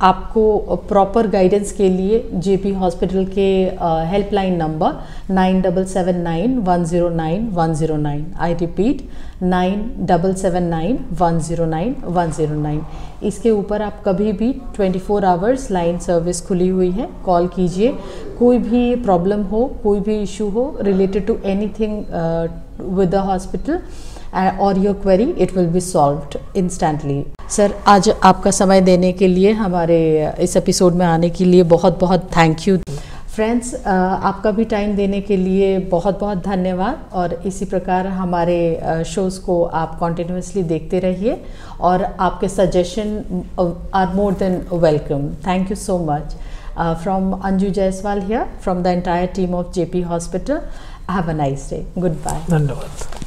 आपको प्रॉपर गाइडेंस के लिए जेपी हॉस्पिटल के हेल्पलाइन नंबर 9779109109, आई रिपीट 9779109109, इसके ऊपर आप कभी भी 24 आवर्स लाइन सर्विस खुली हुई है, कॉल कीजिए. कोई भी प्रॉब्लम हो, कोई भी इशू हो related to anything with the hospital और your query, it will be solved instantly. Sir, आज आपका समय देने के लिए, हमारे इस एपिसोड में आने के लिए बहुत बहुत थैंक यू. फ्रेंड्स, आपका भी टाइम देने के लिए बहुत बहुत धन्यवाद, और इसी प्रकार हमारे शोज़ को आप कॉन्टिन्यूसली देखते रहिए, और आपके suggestion are more than welcome. Thank you so much. From Anju Jaiswal here, from the entire team of JP Hospital. Have a nice day. Goodbye. धन्यवाद.